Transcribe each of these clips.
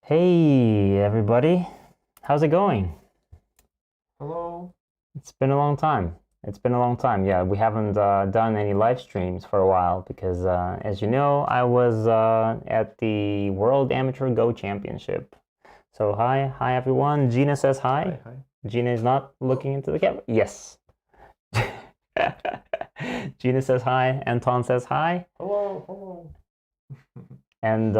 Hey everybody, how's it going? Hello. It's been a long time. Yeah, we haven't done any live streams for a while because, as you know, I was at the World Amateur Go Championship. So hi everyone. Gina says hi. Hi. Gina is not looking into the camera. Yes. Gina says hi. Anton says hi. Hello. And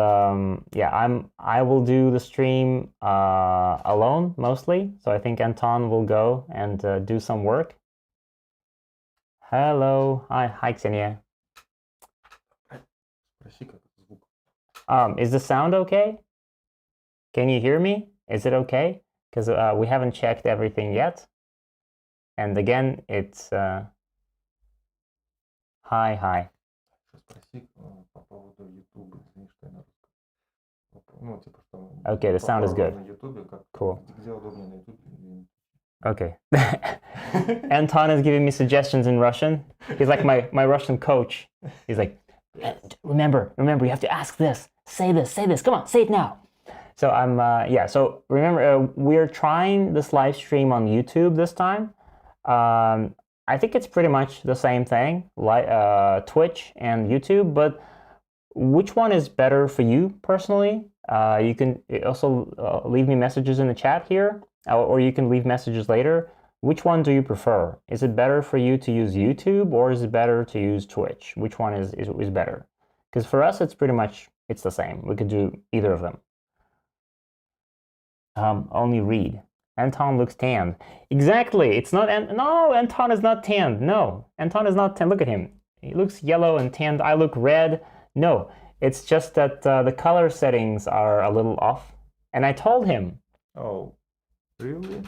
yeah, I will do the stream alone mostly. So I think Anton will go and do some work. Hello, hi Xenia. Is the sound okay? Can you hear me? Is it okay? Because we haven't checked everything yet. And again, it's hi. Okay, the sound is good. Cool. Okay. Anton is giving me suggestions in Russian. He's like my Russian coach. He's like, remember, you have to ask this. Say this. Come on, say it now. So yeah. So remember, we're trying this live stream on YouTube this time. I think it's pretty much the same thing, like Twitch and YouTube. But which one is better for you personally? You can also leave me messages in the chat here, or you can leave messages later. Which one do you prefer? Is it better for you to use YouTube, or is it better to use Twitch? Which one is better? Because for us, it's pretty much the same. We could do either of them. Only read. Anton looks tanned. Exactly. It's not. No, Anton is not tanned. No, Anton is not tanned. Look at him. He looks yellow and tanned. I look red. No, it's just that the color settings are a little off. And I told him. Oh, really?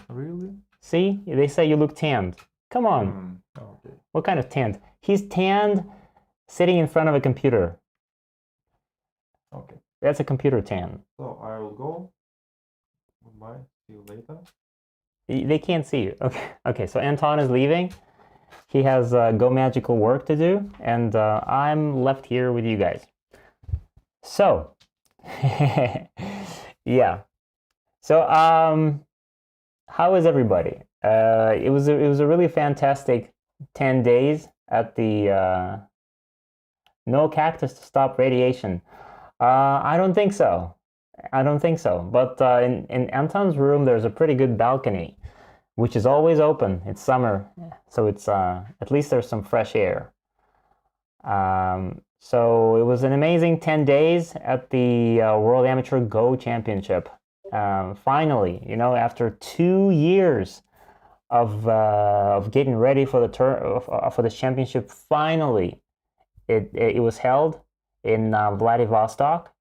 See, they say you look tanned. Come on. Okay. What kind of tanned? He's tanned sitting in front of a computer. Okay. That's a computer tan. So I will go. Goodbye. See you later. They can't see you. Okay. So Anton is leaving. He has Go Magical work to do, and I'm left here with you guys. So, yeah. So, how is everybody? It was a really fantastic 10 days at the No Cactus to Stop Radiation. I don't think so. But in Anton's room, there's a pretty good balcony, which is always open. It's summer, so it's at least there's some fresh air. So it was an amazing 10 days at the World Amateur Go Championship. Finally, after 2 years of getting ready for the championship, finally it was held in Vladivostok,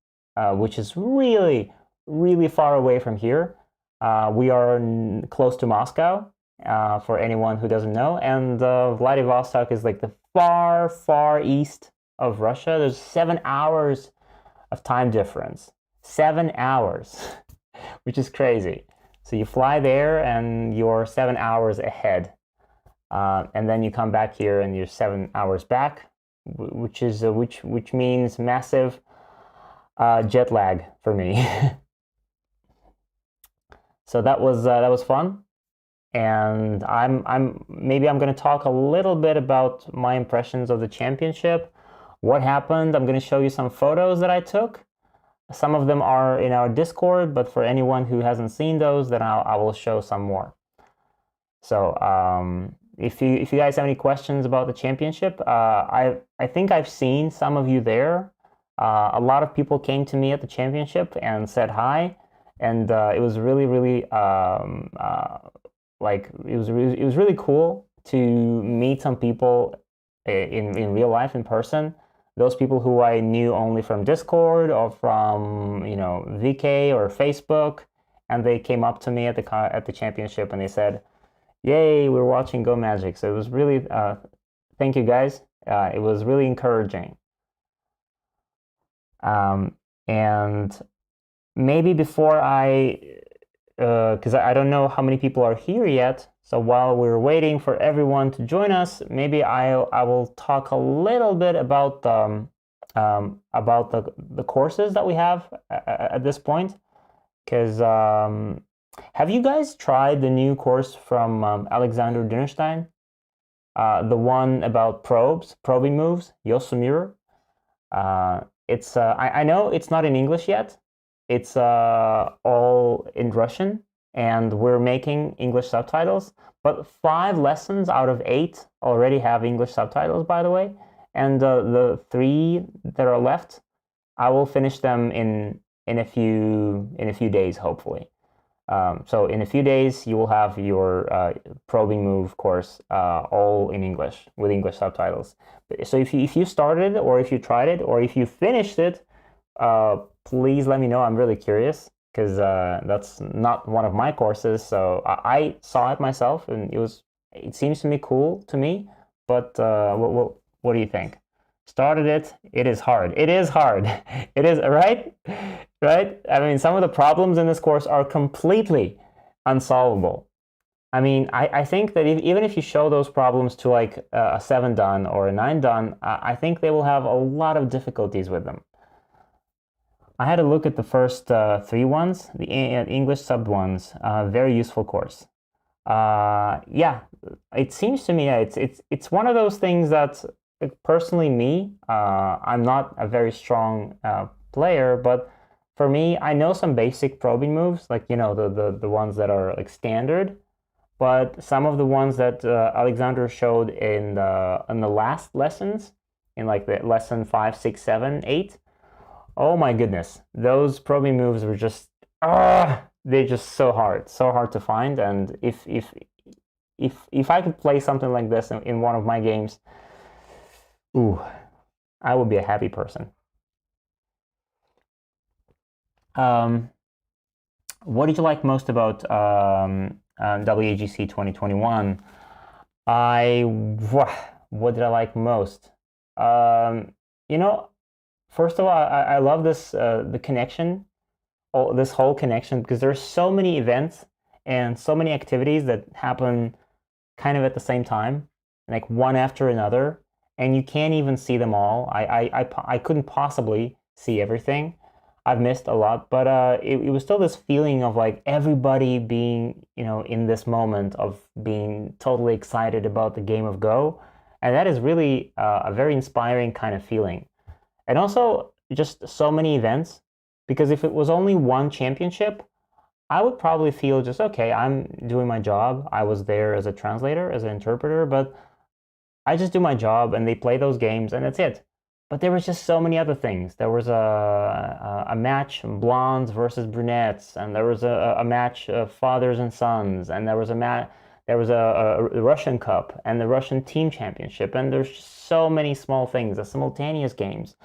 which is really, really far away from here. We are close to Moscow, for anyone who doesn't know, and Vladivostok is like the far, far east of Russia. There's 7 hours of time difference. 7 hours, which is crazy. So you fly there and you're 7 hours ahead, and then you come back here and you're 7 hours back, which means massive jet lag for me. So that was fun, and I'm going to talk a little bit about my impressions of the championship, what happened. I'm going to show you some photos that I took. Some of them are in our Discord, but for anyone who hasn't seen those, then I will show some more. So if you guys have any questions about the championship, I think I've seen some of you there. A lot of people came to me at the championship and said hi, and it was really, really it was really cool to meet some people in real life, in person. Those people who I knew only from Discord or from VK or Facebook, and they came up to me at the championship and they said, "Yay, we're watching Go Magic." So it was really thank you guys. It was really encouraging. And maybe before because I don't know how many people are here yet, so while we're waiting for everyone to join us, maybe I will talk a little bit about about the courses that we have at this point. Because have you guys tried the new course from Alexander Dinnerstein? The one about probing moves, Yosumir. I know it's not in English yet. It's all in Russian, and we're making English subtitles. But 5 lessons out of 8 already have English subtitles, by the way. And the 3 that are left, I will finish them in a few days, hopefully. So in a few days, you will have your probing move course all in English with English subtitles. So if you started, or if you tried it, or if you finished it, please let me know. I'm really curious, because that's not one of my courses. So I saw it myself, and it seems to me cool to me. But what do you think? Started it. It is hard. It is hard. It is, right? Right? I mean, some of the problems in this course are completely unsolvable. I mean, I think that even if you show those problems to like a 7 dan or a 9 dan, I think they will have a lot of difficulties with them. I had a look at the first 3 ones, the English subbed ones. Very useful course. Yeah, it seems to me it's one of those things that, personally, me, I'm not a very strong player, but for me, I know some basic probing moves, like, the ones that are like standard. But some of the ones that Alexander showed in the last lessons, in like the lesson 5, 6, 7, 8, oh my goodness, those probing moves were just they're just so hard to find. And if I could play something like this in one of my games, ooh, I would be a happy person. What did you like most about WAGC 2021? What did I like most? You know, First of all, I love this the connection, this whole connection, because there's so many events and so many activities that happen kind of at the same time, like one after another, and you can't even see them all. I couldn't possibly see everything. I've missed a lot, but it was still this feeling of like everybody being, in this moment of being totally excited about the game of Go, and that is really a very inspiring kind of feeling. And also just so many events, because if it was only one championship, I would probably feel just, okay, I'm doing my job. I was there as a translator, as an interpreter, but I just do my job, and they play those games, and that's it. But there was just so many other things. There was a match, blondes versus brunettes, and there was a match of fathers and sons, and there was a Russian Cup and the Russian Team Championship, and there's just so many small things, the simultaneous games.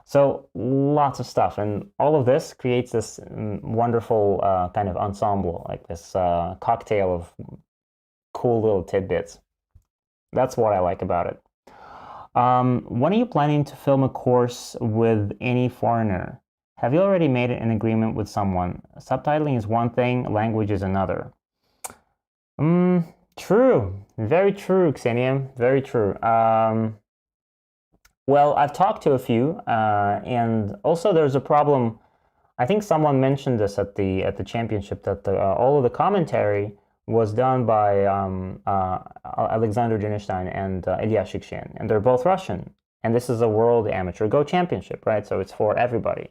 So lots of stuff, and all of this creates this wonderful kind of ensemble, like this cocktail of cool little tidbits. That's what I like about it. When are you planning to film a course with any foreigner? Have you already made an agreement with someone? Subtitling is one thing, language is another. True. Very true, Xenia. Very true. Well, I've talked to a few, and also there's a problem. I think someone mentioned this at the championship, that all of the commentary was done by Alexander Dinnerstein and Ilya Shikshin, and they're both Russian. And this is a World Amateur Go Championship, right? So it's for everybody.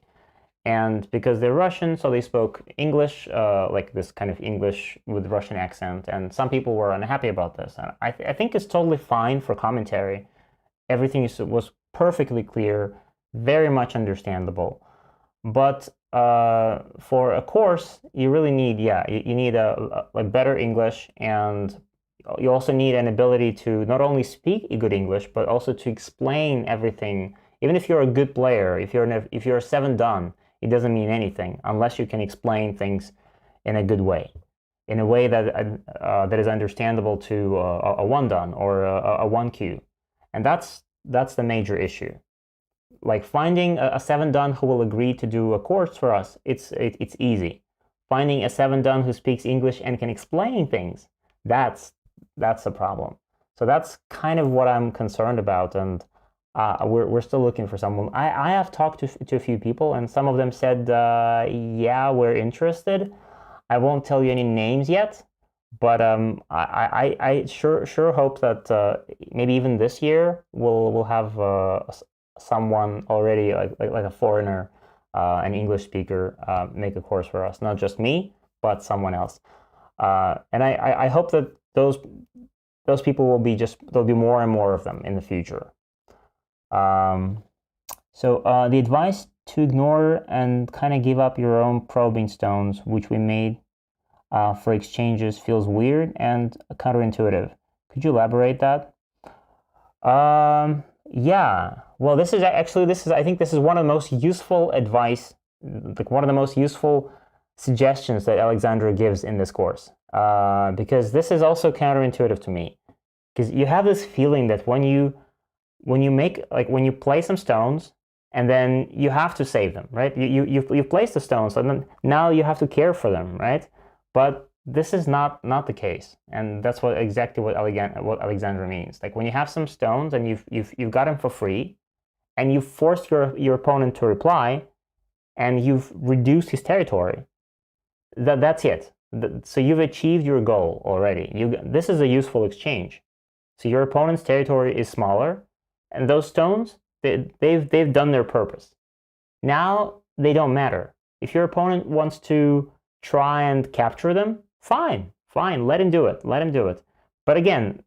And because they're Russian, so they spoke English, like this kind of English with Russian accent. And some people were unhappy about this. And I think it's totally fine for commentary. Everything was perfectly clear, very much understandable. But for a course, you really need, you need a better English, and you also need an ability to not only speak good English, but also to explain everything. Even if you're a good player, if you're a 7 dan, it doesn't mean anything unless you can explain things in a good way, in a way that is understandable to a 1 dan or a 1Q. And that's the major issue. Like finding a 7 dan who will agree to do a course for us, it's easy. Finding a 7 dan who speaks English and can explain things, that's a problem. So that's kind of what I'm concerned about, and we're still looking for someone. I have talked to a few people, and some of them said, yeah, we're interested. I won't tell you any names yet, but I sure hope that maybe even this year we'll have someone already like a foreigner, an English speaker, make a course for us. Not just me, but someone else. And I hope that those people will be there'll be more and more of them in the future. So the advice to ignore and kind of give up your own probing stones, which we made for exchanges, feels weird and counterintuitive. Could you elaborate that? Yeah. Well, this is I think this is one of the most useful advice, like one of the most useful suggestions that Alexandra gives in this course, because this is also counterintuitive to me. Because you have this feeling that when you play some stones, and then you have to save them, right? You've placed the stones, and then now you have to care for them, right? But this is not the case, and that's exactly what Alexandra means. Like when you have some stones and you've got them for free, and you've forced your opponent to reply, and you've reduced his territory. That's it. So you've achieved your goal already. This is a useful exchange. So your opponent's territory is smaller, and those stones, they've done their purpose. Now they don't matter. If your opponent wants to try and capture them, fine, let him do it. But again,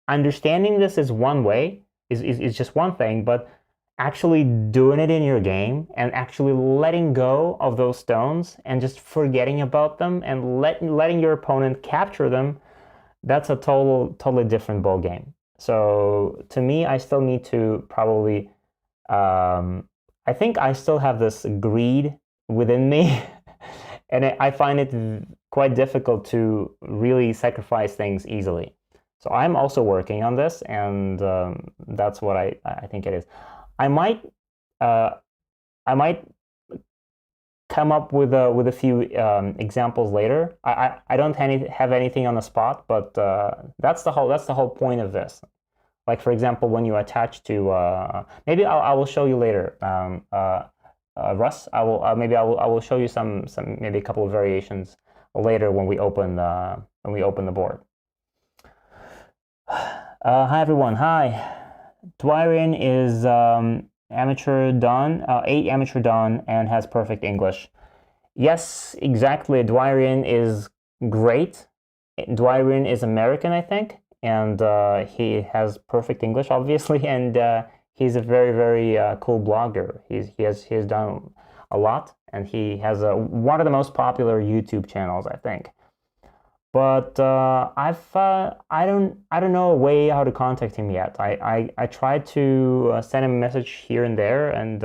understanding this is one way, is just one thing, but actually doing it in your game and actually letting go of those stones and just forgetting about them and letting your opponent capture them, that's a totally different ball game. So to me, I still need to probably, I think I still have this greed within me, and I find it quite difficult to really sacrifice things easily. So I'm also working on this, and that's what I think it is. I might come up with a few examples later. I don't have anything on the spot, but that's the whole point of this. Like for example, when you attach to maybe I will show you later, Russ. I will show you some maybe a couple of variations later when we open the board. Hi everyone. Hi. Dwyrian is amateur done, 8 amateur done, and has perfect English. Yes, exactly. Dwyrian is great. Dwyrian is American, I think, and he has perfect English, obviously, and he's a very, very cool blogger. He has done a lot, and he has one of the most popular YouTube channels, I think. But I don't know a way how to contact him yet. I tried to send him a message here and there, and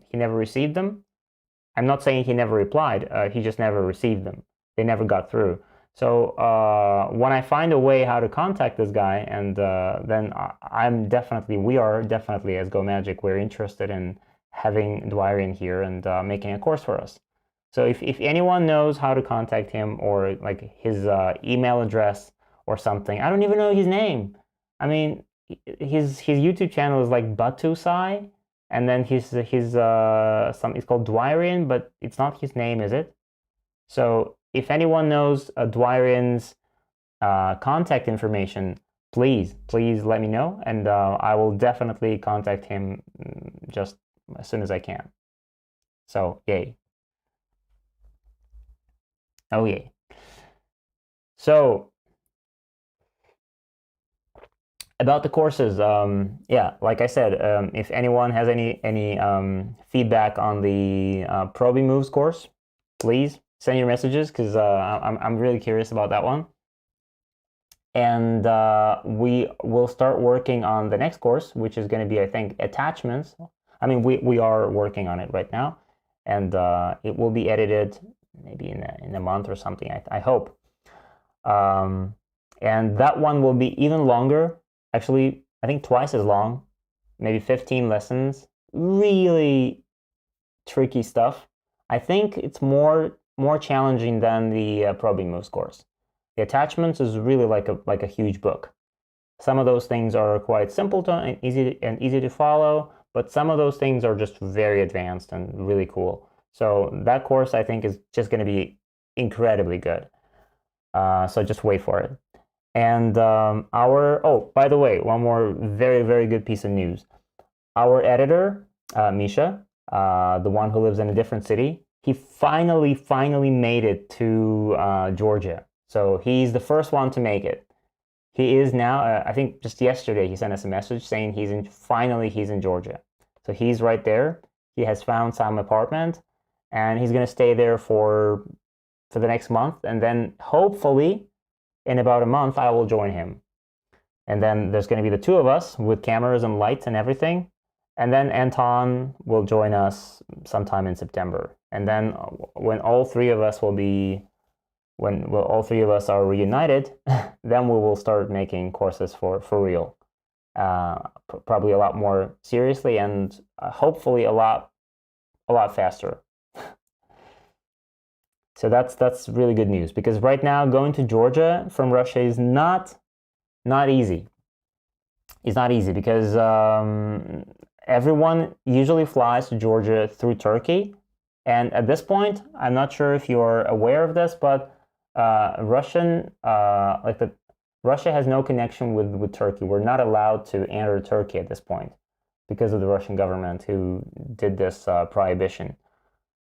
he never received them. I'm not saying he never replied. He just never received them. They never got through. So when I find a way how to contact this guy, and then we are definitely as Go Magic, we're interested in having Dwyrian here and making a course for us. So if anyone knows how to contact him, or like his email address or something, I don't even know his name. I mean, his YouTube channel is like Batusai, and then it's called Dwyrian, but it's not his name, is it? So if anyone knows Dwyrian's contact information, please let me know, and I will definitely contact him just as soon as I can. So yay. Oh yeah. So about the courses, yeah, like I said, if anyone has any feedback on the probing moves course, please send your messages, because I'm really curious about that one. And we will start working on the next course, which is going to be, I think, attachments. I mean, we are working on it right now, and it will be edited maybe in a month or something, I hope. And that one will be even longer. Actually, I think twice as long, maybe 15 lessons. Really tricky stuff. I think it's more challenging than the probing moves course. The attachments is really like a huge book. Some of those things are quite simple and easy to follow, but some of those things are just very advanced and really cool. So that course, I think, is just going to be incredibly good. So just wait for it. And by the way, one more very, very good piece of news. Our editor, Misha, the one who lives in a different city, he finally made it to Georgia. So he's the first one to make it. He is now, I think just yesterday, he sent us a message saying finally he's in Georgia. So he's right there. He has found some apartment, and he's going to stay there for the next month. And then hopefully in about a month, I will join him. And then there's going to be the two of us with cameras and lights and everything. And then Anton will join us sometime in September. And then when all three of us are reunited, then we will start making courses for real. Probably a lot more seriously, and hopefully a lot faster. So that's really good news, because right now going to Georgia from Russia is not easy. It's not easy because everyone usually flies to Georgia through Turkey, and at this point, I'm not sure if you're aware of this, but Russia has no connection with Turkey. We're not allowed to enter Turkey at this point because of the Russian government who did this prohibition.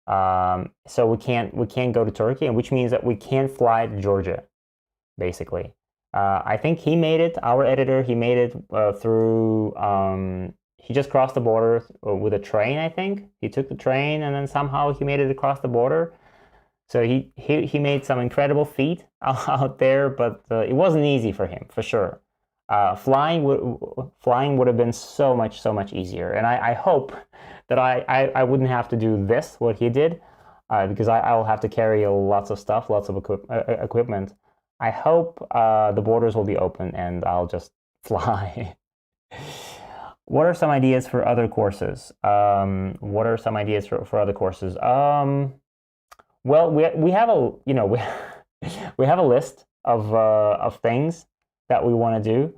So we can't go to Turkey, and which means that we can't fly to Georgia, basically. I think he made it. Our editor, he made it through. He just crossed the border with a train. I think he took the train, and then somehow he made it across the border. So he made some incredible feat out there, but it wasn't easy for him, for sure. Flying would have been so much easier, and I hope that I wouldn't have to do what he did, because I'll have to carry lots of stuff, lots of equipment. I hope the borders will be open and I'll just fly. What are some ideas for other courses? What are some ideas for other courses? Well, we have we have a list of things that we want to do,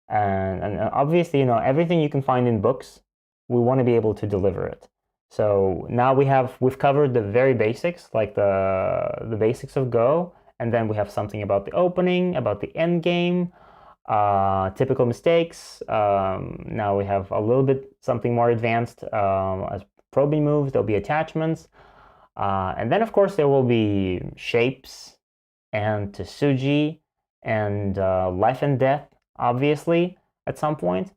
and obviously, everything you can find in books, we want to be able to deliver it. So now we've covered the very basics, like the basics of Go, and then we have something about the opening, about the end game, typical mistakes. Now we have a little bit something more advanced as probing moves. There'll be attachments. And then, of course, there will be shapes and Tsuji and life and death, obviously, at some point.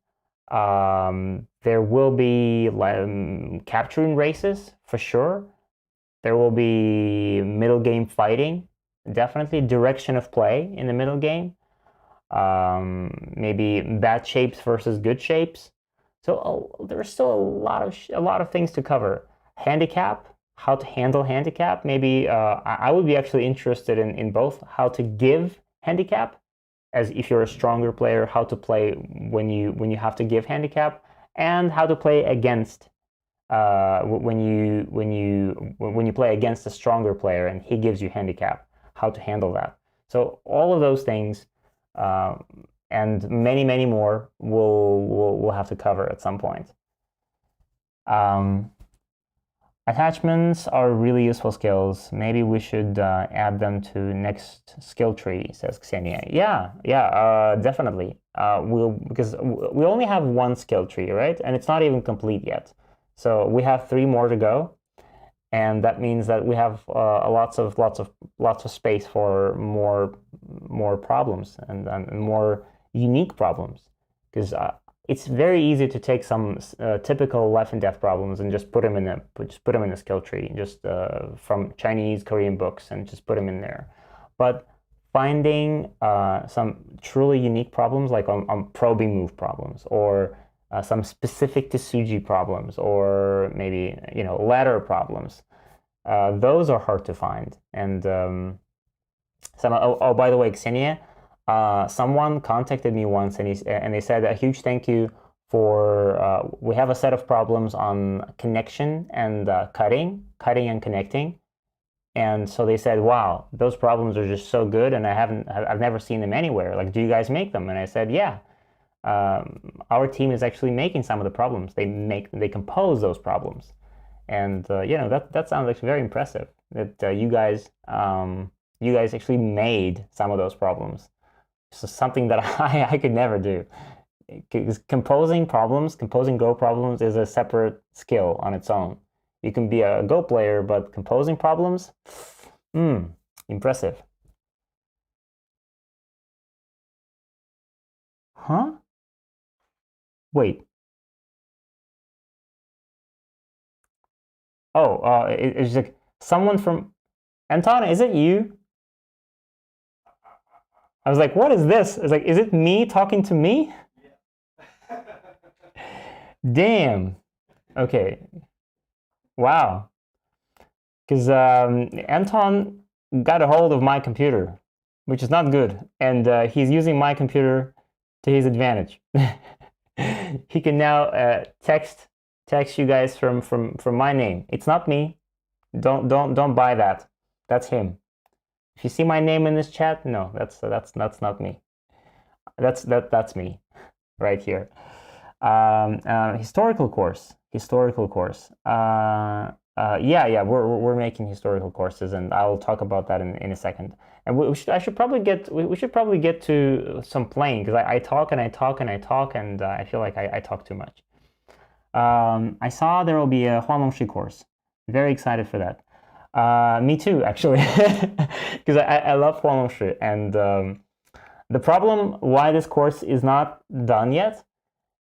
There will be capturing races, for sure. There will be middle game fighting, definitely. Direction of play in the middle game. Maybe bad shapes versus good shapes. So there's still a lot of things to cover. Handicap. How to handle handicap. Maybe I would be actually interested in both. How to give handicap, as if you're a stronger player, how to play when you have to give handicap, and how to play against when you play against a stronger player and he gives you handicap. How to handle that. So all of those things and many more we'll have to cover at some point. Attachments are really useful skills. Maybe we should add them to next skill tree, says Ksenia. Yeah, definitely. Because we only have one skill tree, right? And it's not even complete yet. So we have 3 more to go, and that means that we have lots of space for more problems and more unique problems. Because it's very easy to take some typical life and death problems and just put them in a skill tree, just from Chinese, Korean books, and just put them in there. But finding some truly unique problems, like on probing move problems, or some specific to Tsuji problems, or maybe ladder problems, those are hard to find. And by the way, Ksenia. Someone contacted me once and they said a huge thank you for we have a set of problems on connection and cutting and connecting, and so they said, wow, those problems are just so good, and I've never seen them anywhere. Like, do you guys make them? And I said, yeah. our team is actually making some of the problems. They compose those problems, and that sounds actually very impressive. That you guys actually made some of those problems. So something that I could never do. Because composing Go problems is a separate skill on its own. You can be a Go player, but composing problems, impressive. Huh? Wait. Oh, it's like someone from Anton. Is it you? I was like, what is this? It's like, is it me talking to me? Damn. Okay. Wow. Because Anton got a hold of my computer, which is not good, and he's using my computer to his advantage. He can now text you guys from my name. It's not me. Don't buy that. That's him. If you see my name in this chat, no, that's not me. That's me, right here. Historical course. Yeah, we're making historical courses, and I'll talk about that in a second. And we should probably get to some playing, because I talk and I talk and I talk, and I feel like I talk too much. I saw there will be a Huanlongshi course. Very excited for that. Me too, actually, because I love Huanlongshi, and the problem why this course is not done yet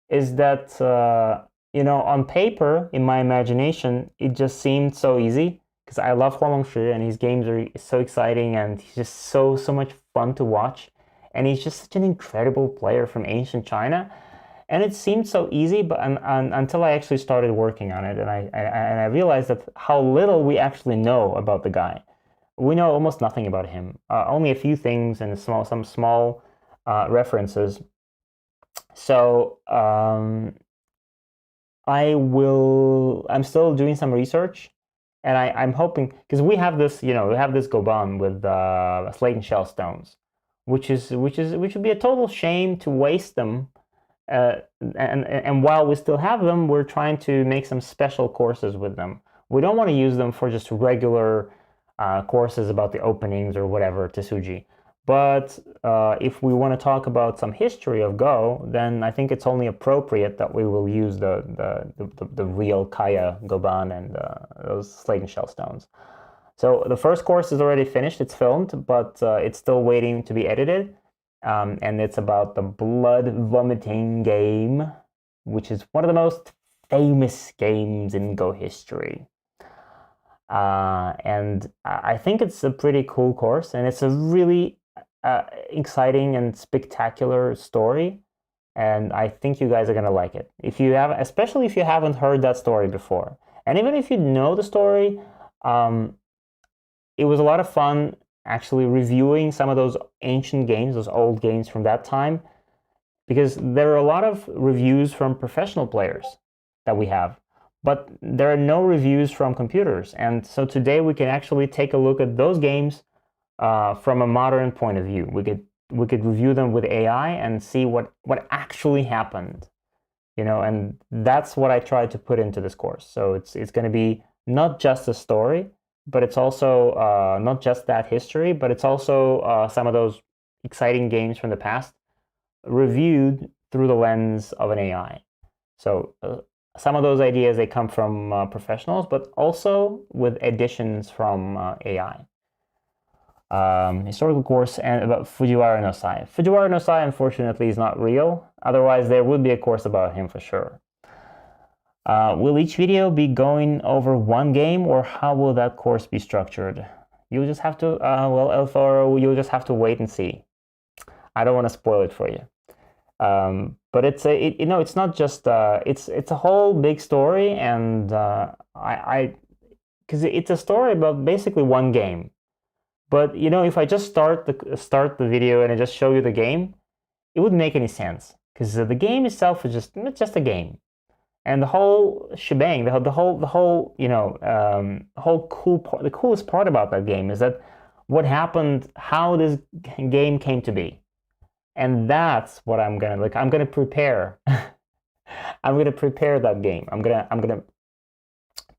is that on paper, in my imagination, it just seemed so easy, because I love Huanlongshi and his games are so exciting, and he's just so much fun to watch, and he's just such an incredible player from ancient China. And it seemed so easy, but until I actually started working on it, and I realized that how little we actually know about the guy. We know almost nothing about him. Only a few things and some small references. So I'm still doing some research, and I'm hoping, because we have this Goban with slate and shell stones, which would be a total shame to waste them. And while we still have them, we're trying to make some special courses with them. We don't want to use them for just regular courses about the openings or whatever to Suji. But if we want to talk about some history of Go, then I think it's only appropriate that we will use the real Kaya Goban and those slate and shell stones. So the first course is already finished. It's filmed, but it's still waiting to be edited. And it's about the blood vomiting game, which is one of the most famous games in Go history. And I think it's a pretty cool course, and it's a really exciting and spectacular story. And I think you guys are gonna like it. Especially if you haven't heard that story before, and even if you know the story, it was a lot of fun actually reviewing some of those ancient games, those old games from that time, because there are a lot of reviews from professional players that we have, but there are no reviews from computers. And so today we can actually take a look at those games from a modern point of view. We could review them with AI and see what actually happened, and that's what I tried to put into this course. So it's going to be not just a story, but it's also not just that history, but it's also some of those exciting games from the past reviewed through the lens of an AI. So some of those ideas, they come from professionals, but also with additions from AI. Historical course and about Fujiwara no Sai. Fujiwara no Sai, unfortunately, is not real. Otherwise, there would be a course about him for sure. Will each video be going over one game, or how will that course be structured? You'll just have to, Elforo, you'll just have to wait and see. I don't want to spoil it for you. But it's not just, it's a whole big story, and because it's a story about basically one game. But if I just start the video and I just show you the game, it wouldn't make any sense, because the game itself is just a game. And the whole shebang, the whole cool part, the coolest part about that game is that what happened, how this game came to be, And that's what I'm gonna prepare. I'm gonna prepare that game. I'm gonna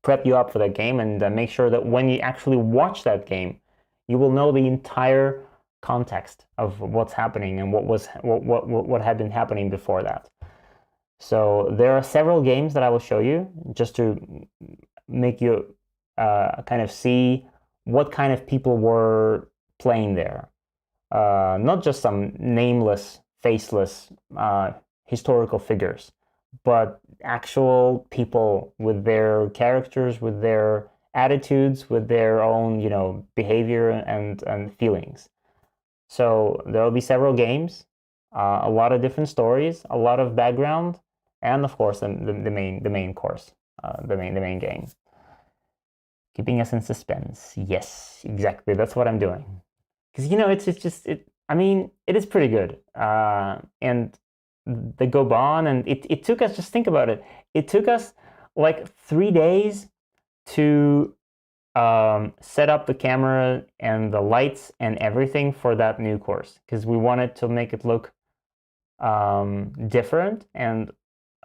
prep you up for that game and make sure that when you actually watch that game, you will know the entire context of what's happening and what had been happening before that. So there are several games that I will show you just to make you kind of see what kind of people were playing there. Not just some nameless, faceless historical figures, but actual people with their characters, with their attitudes, with their own, behavior and feelings. So there will be several games, a lot of different stories, a lot of background, and of course the main course, the main game. Keeping us in suspense. Yes, exactly. That's what I'm doing. Because I mean, it is pretty good. And they go on, and it took us, just think about it. It took us like 3 days to set up the camera and the lights and everything for that new course, because we wanted to make it look different and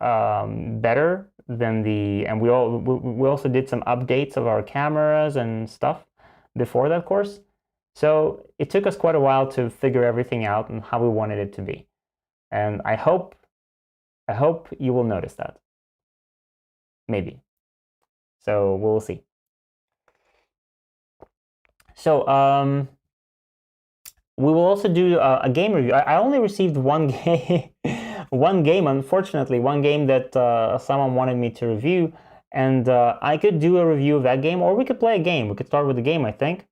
better than and we also did some updates of our cameras and stuff before that course. So it took us quite a while to figure everything out and how we wanted it to be. And I hope you will notice that. Maybe. So we'll see. So we will also do a game review. I only received one game, unfortunately, one game that someone wanted me to review, and I could do a review of that game, or we could play a game. We could start with the game, I think.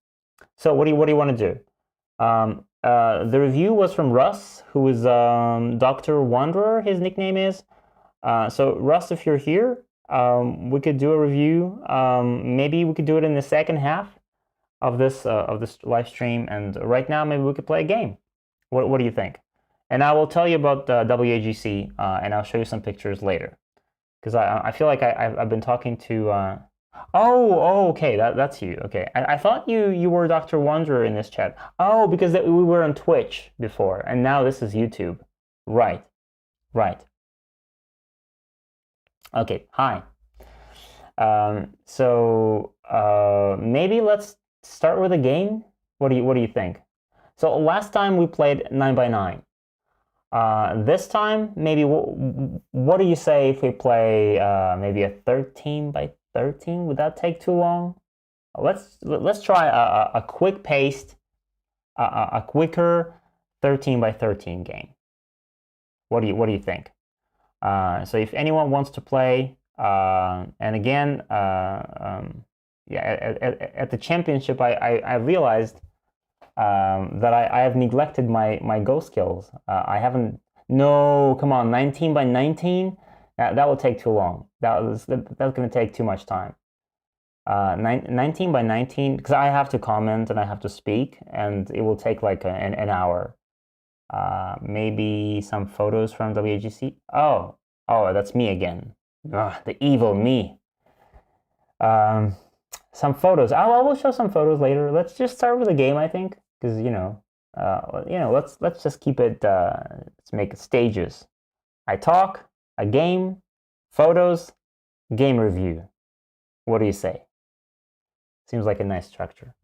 So what do you want to do? The review was from Russ, who is Dr. Wanderer, his nickname is. So Russ, if you're here, we could do a review. Maybe we could do it in the second half of this live stream, and right now maybe we could play a game. What do you think? And I will tell you about WAGC, and I'll show you some pictures later, because I feel like I've been talking to. Oh, okay, that's you. Okay, I thought you were Dr. Wanderer in this chat. Oh, because we were on Twitch before, and now this is YouTube. Right. Okay, hi. So maybe let's start with a game. What do you think? So last time we played 9x9. This time, maybe what do you say if we play maybe a 13x13? Would that take too long? Let's try a quick paced, a quicker 13x13 game. What do you think? So if anyone wants to play, and again, at the championship, I realized that I have neglected my Go skills. I haven't. No, come on, 19x19. That will take too long. That's going to take too much time. 19x19, because I have to comment and I have to speak, and it will take like an hour. Maybe some photos from WAGC. Oh, that's me again. The evil me. Some photos. I will show some photos later. Let's just start with a game, I think, because let's just keep it. Let's make it stages. I talk, a game, photos, game review. What do you say? Seems like a nice structure.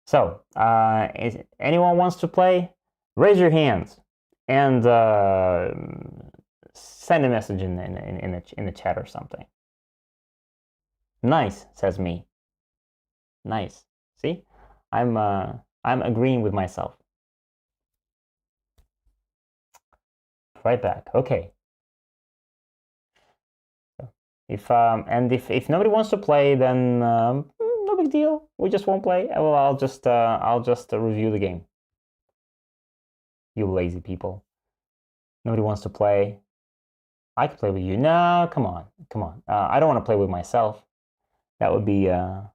So, if anyone wants to play, raise your hands and send a message in the chat or something. Nice, says me. Nice. See, I'm agreeing with myself. Right back. Okay. If nobody wants to play, then no big deal. We just won't play. Well, I'll just review the game. You lazy people. Nobody wants to play. I could play with you. No, come on. I don't want to play with myself. That would be a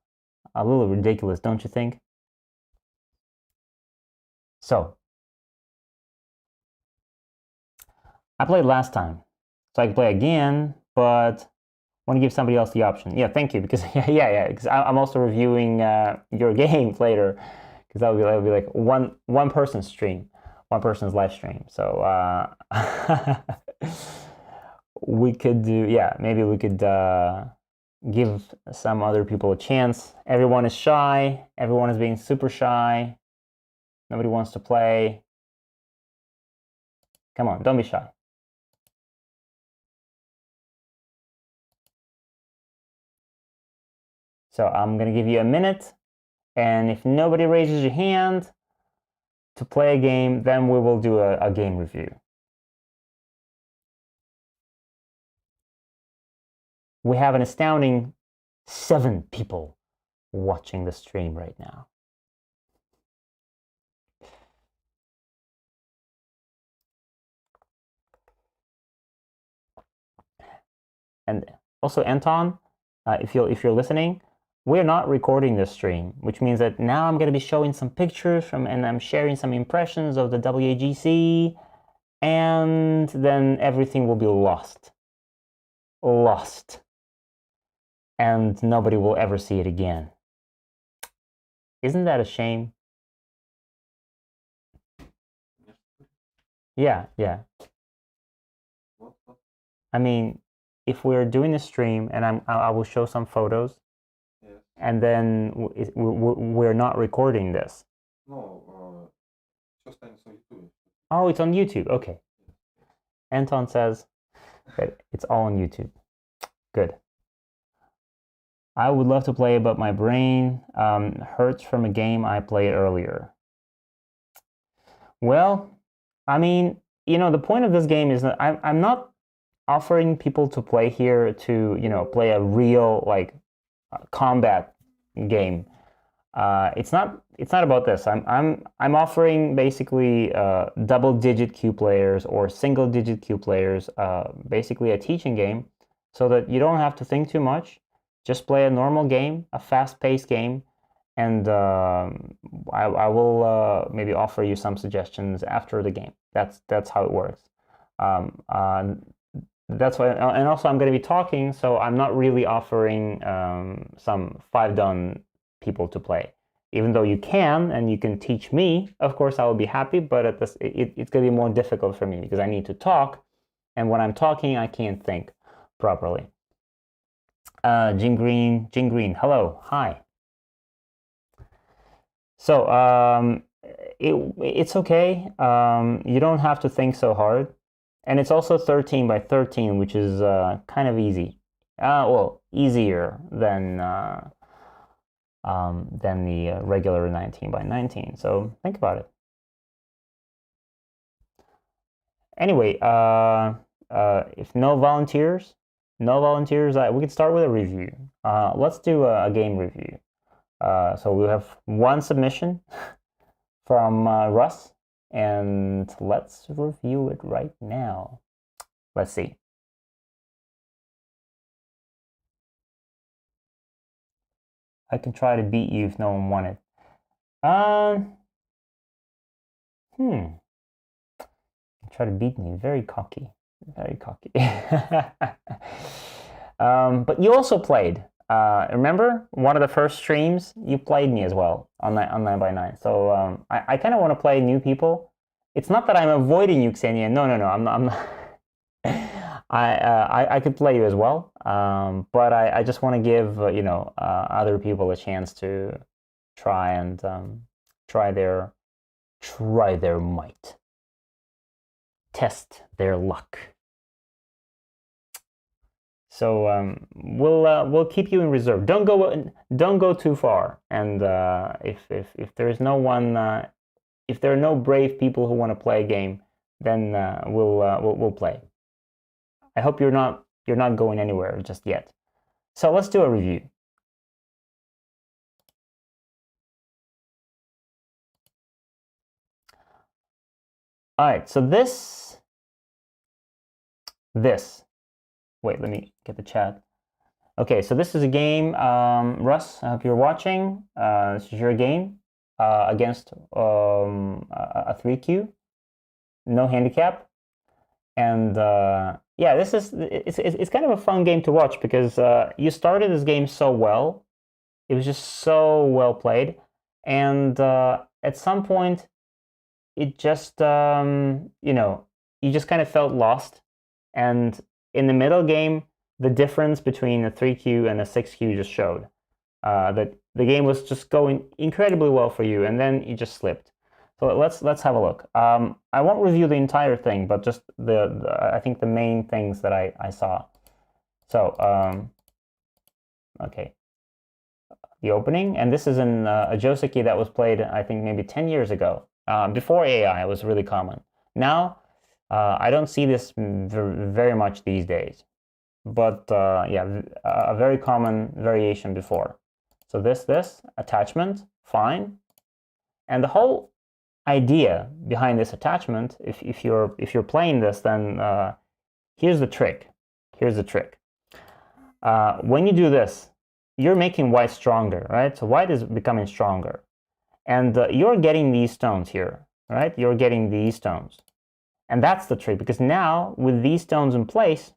little ridiculous, don't you think? So, I played last time, so I can play again, but I want to give somebody else the option. Yeah, thank you, because because I'm also reviewing your games later, because that'll be like one person stream. one person's live stream. So we could do, yeah, maybe we could give some other people a chance. Everyone is shy. Everyone is being super shy. Nobody wants to play. Come on, don't be shy. So I'm going to give you a minute, and if nobody raises your hand to play a game, then we will do a game review. We have an astounding 7 people watching the stream right now. And also, Anton, if you're listening, we're not recording this stream, which means that now I'm going to be showing some pictures and I'm sharing some impressions of the WAGC, and then everything will be lost. And nobody will ever see it again. Isn't that a shame? Yeah. I mean, if we're doing a stream and I will show some photos, Yes. and then we're not recording this. No, just on YouTube. Oh, it's on YouTube. Okay. Anton says that it's all on YouTube. Good. I would love to play, but my brain hurts from a game I played earlier. Well, I mean, the point of this game is that I'm not offering people to play here to, play a real combat game. It's not about this. I'm offering basically double-digit queue players or single-digit queue players, basically a teaching game, so that you don't have to think too much. Just play a normal game, a fast-paced game, and I will maybe offer you some suggestions after the game. That's how it works. That's why, and also I'm going to be talking, so I'm not really offering some 5-done people to play. Even though you can, and you can teach me, of course I will be happy, but it's going to be more difficult for me because I need to talk, and when I'm talking, I can't think properly. Jim Green, hello, hi. So it's okay. You don't have to think so hard, and it's also 13 by 13, which is kind of easy. Well, easier than the regular 19 by 19. So think about it. Anyway, if no volunteers, we can start with a review. Let's do a game review. So we have one submission from Russ, and let's review it right now. Let's see. I can try to beat you if no one wanted. Try to beat me. Very cocky. But you also played. Remember one of the first streams? You played me as well on 9x9. So I kind of want to play new people. It's not that I'm avoiding you, Xenia. No. I'm not. I could play you as well. But I just want to give other people a chance to try and try their might, test their luck. So we'll keep you in reserve. Don't go too far. And if there is no one, if there are no brave people who want to play a game, then we'll play. I hope you're not going anywhere just yet. So let's do a review. All right. So this. Wait, let me get the chat. Okay, so this is a game, Russ, I hope you're watching. This is your game against a 3Q, no handicap. And yeah, it's kind of a fun game to watch because you started this game so well. It was just so well played. And at some point, it just you know, you just kind of felt lost. And in the middle game, the difference between a 3Q and a 6Q just showed that the game was just going incredibly well for you, and then you just slipped. So let's have a look. I won't review the entire thing, but just the I think the main things that I saw. So okay, the opening, and this is a Joseki that was played I think maybe 10 years ago. Before AI, it was really common. Now I don't see this very much these days, but yeah, a very common variation before. So this attachment, fine, and the whole idea behind this attachment, if you're playing this, then here's the trick. Here's the trick. When you do this, you're making white stronger, right? So white is becoming stronger, and you're getting these stones here, right? You're getting these stones, and that's the trick, because now with these stones in place,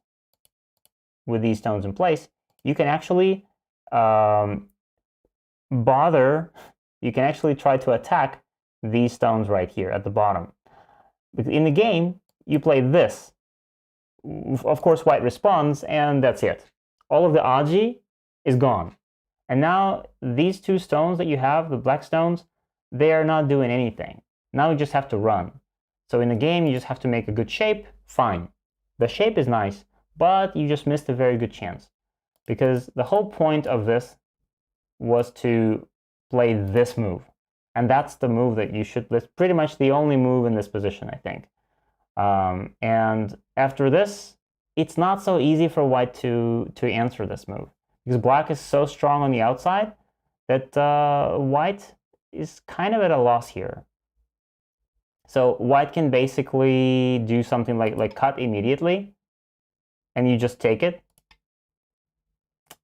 you can actually you can actually try to attack these stones right here at the bottom. In the game, you play this. Of course, white responds, and that's it. All of the Aji is gone. And now these two stones that you have, the black stones, they are not doing anything. Now you just have to run. So in the game, you just have to make a good shape, fine. The shape is nice, but you just missed a very good chance. Because the whole point of this was to play this move. And that's the move that you should, that's pretty much the only move in this position, I think. And after this, it's not so easy for white to answer this move, because black is so strong on the outside that white is kind of at a loss here. So white can basically do something like cut immediately, and you just take it.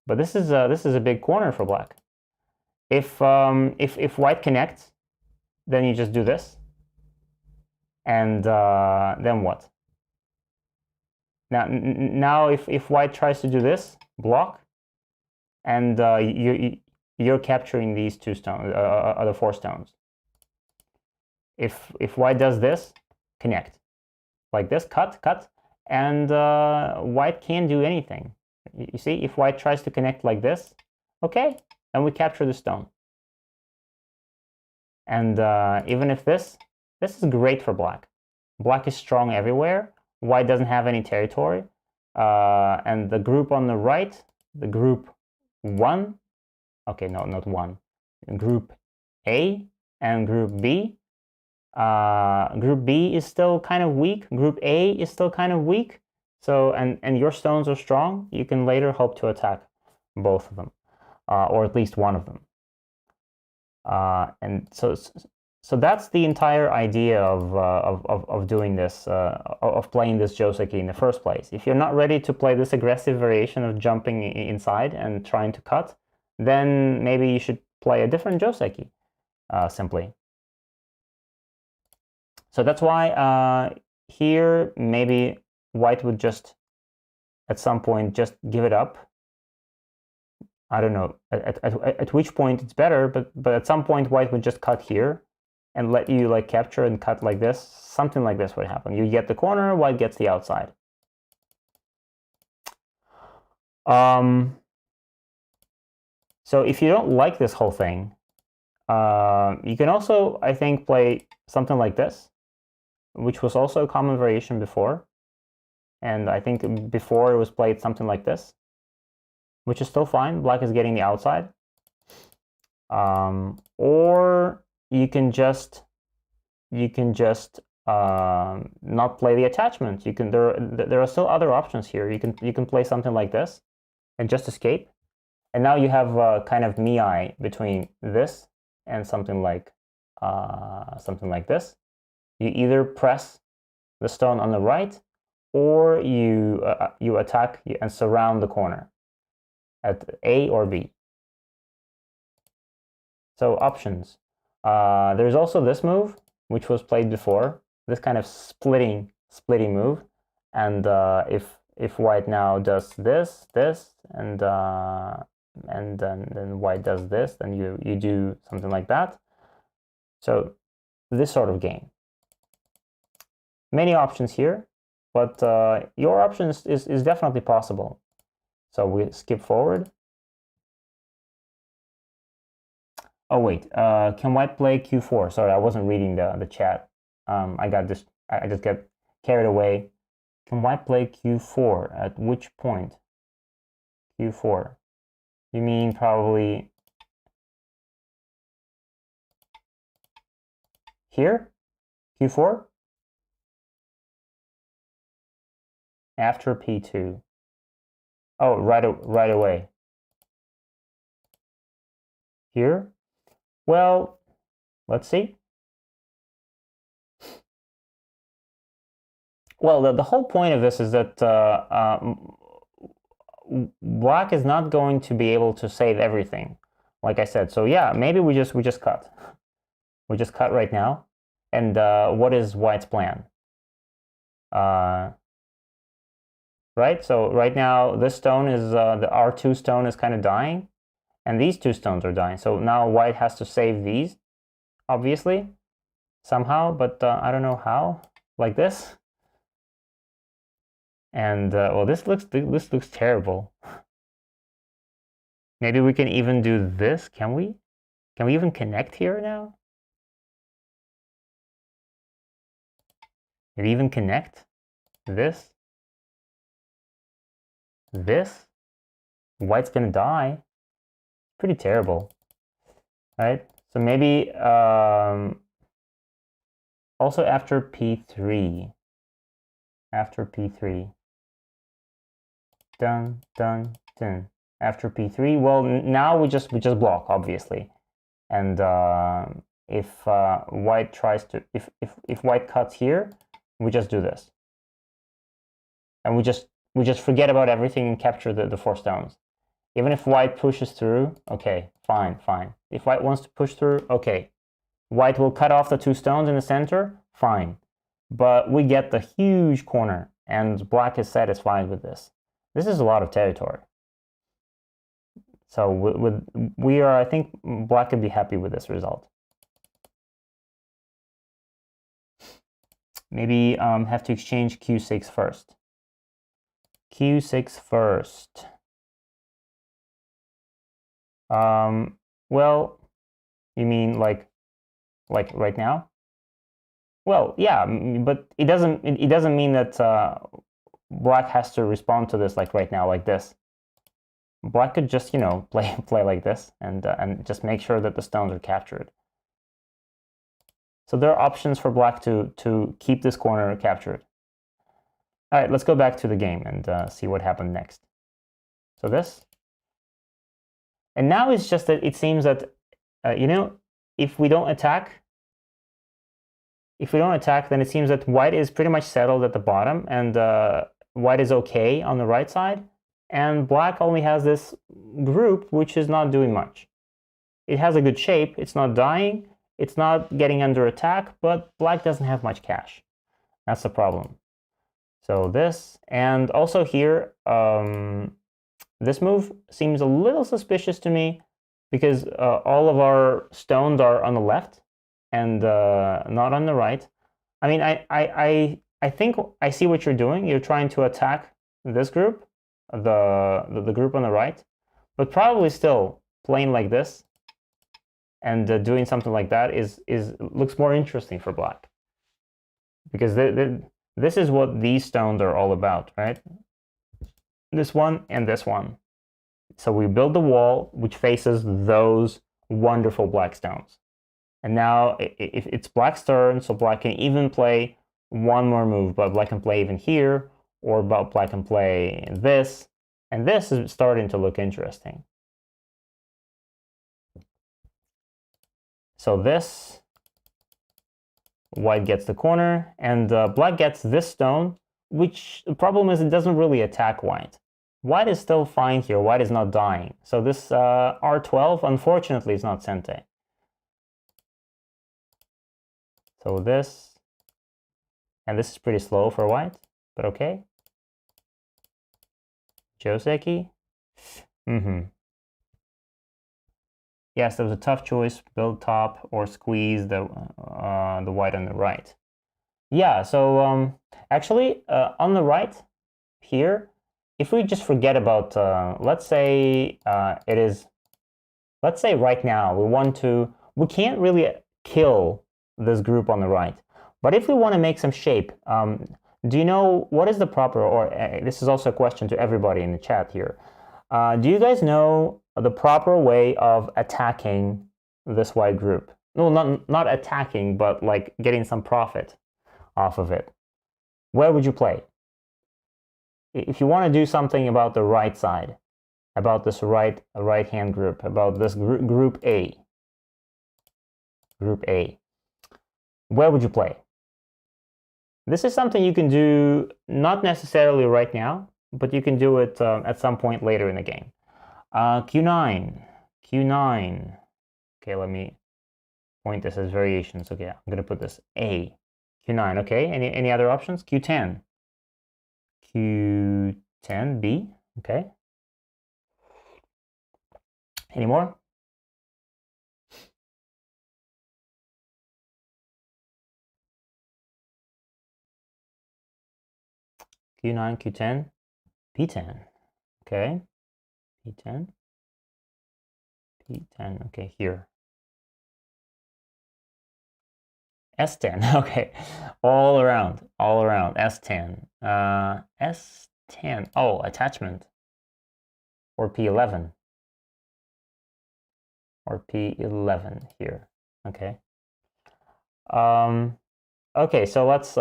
But this is a big corner for black. If white connects, then you just do this, and then what? Now if white tries to do this, block, and you're capturing these two stones, other 4 stones. If white does this, connect, like this, cut, and white can't do anything. You see, if white tries to connect like this, okay, and we capture the stone. And even if this is great for black. Black is strong everywhere. White doesn't have any territory. And the group on the right, the group 1, okay, no, not 1, group A and group B. Group B is still kind of weak. Group A is still kind of weak. So, and your stones are strong. You can later hope to attack both of them, or at least one of them. And so that's the entire idea of doing this, of playing this Joseki in the first place. If you're not ready to play this aggressive variation of jumping inside and trying to cut, then maybe you should play a different Joseki, simply. So that's why here maybe white would just, at some point, just give it up. I don't know at which point it's better, but at some point white would just cut here and let you like capture and cut like this. Something like this would happen. You get the corner, white gets the outside. So if you don't like this whole thing, you can also, I think, play something like this, which was also a common variation before. And I think before it was played something like this, which is still fine. Black is getting the outside. Or you can just not play the attachment. You can there are still other options here. You can play something like this and just escape. And now you have kind of Mii between this and something like this. You either press the stone on the right, or you attack and surround the corner at A or B. So options. There's also this move, which was played before. This kind of splitting move. And if white now does this, and then white does this, then you do something like that. So this sort of game. Many options here, but your option is definitely possible. So we skip forward. Oh wait, can white play q4? Sorry, I wasn't reading the chat. I just got carried away. Can white play q4? At which point? q4. You mean probably here? q4? After p2. Oh, right away. Here? Well, let's see. Well, the whole point of this is that black is not going to be able to save everything, like I said. So yeah, maybe we just cut. We just cut right now. And what is white's plan? Right? So right now, this stone is, the R2 stone is kind of dying. And these two stones are dying. So now white has to save these, obviously, somehow. But I don't know how. Like this. And well, this looks terrible. Maybe we can even do this. Can we? Can we even connect here now? Maybe even connect this. This. White's gonna die. Pretty terrible, right? So maybe also after p3. After p3. Dun dun dun. After p3, well, now we just block, obviously. And if white tries to, if white cuts here, we just do this, and we just forget about everything and capture the 4 stones. Even if white pushes through, okay, fine. If white wants to push through, okay, white will cut off the 2 stones in the center, fine. But we get the huge corner, and black is satisfied with this. This is a lot of territory. So we are, I think black could be happy with this result. Maybe have to exchange q6 first. q6 first. Well, you mean like right now? Well, yeah, but it doesn't mean that black has to respond to this like right now, like this. Black could just, you know, play like this and just make sure that the stones are captured. So there are options for black to keep this corner captured. All right, let's go back to the game and see what happened next. So this. And now it's just that it seems that, you know, if we don't attack, then it seems that white is pretty much settled at the bottom, and white is okay on the right side, and black only has this group which is not doing much. It has a good shape, it's not dying, it's not getting under attack, but black doesn't have much cash. That's the problem. So this, and also here, this move seems a little suspicious to me because all of our stones are on the left and not on the right. I mean, I think I see what you're doing. You're trying to attack this group, the group on the right, but probably still playing like this and doing something like that looks more interesting for black, because this is what these stones are all about, right? This one and this one. So we build the wall which faces those wonderful black stones. And now if it's black's turn, so black can even play one more move, but black can play even here, or black can play this, and this is starting to look interesting. So this, white gets the corner, and black gets this stone, which the problem is it doesn't really attack white. White is still fine here, white is not dying. So this R12, unfortunately, is not Sente. So this, and this is pretty slow for white, but okay. Joseki. Yes, there was a tough choice, build top or squeeze the white on the right. Yeah, so actually on the right here, if we just forget about, let's say let's say right now we can't really kill this group on the right. But if we want to make some shape, do you know what is the proper, or this is also a question to everybody in the chat here. Do you guys know the proper way of attacking this white group? No, not attacking, but like getting some profit off of it. Where would you play? If you want to do something about the right side, about this right hand group, about this group A, where would you play? This is something you can do not necessarily right now, but you can do it at some point later in the game. Q9. Okay, let me point this as variations. Okay, I'm gonna put this A. Q9, okay, any other options? Q10. Q10B, okay. Any more? Q9, Q10, P10, okay. P10, P10, okay, here. S10, okay. All around, S10. S10, oh, attachment. Or P11. Or P11 here, okay. Okay, so let's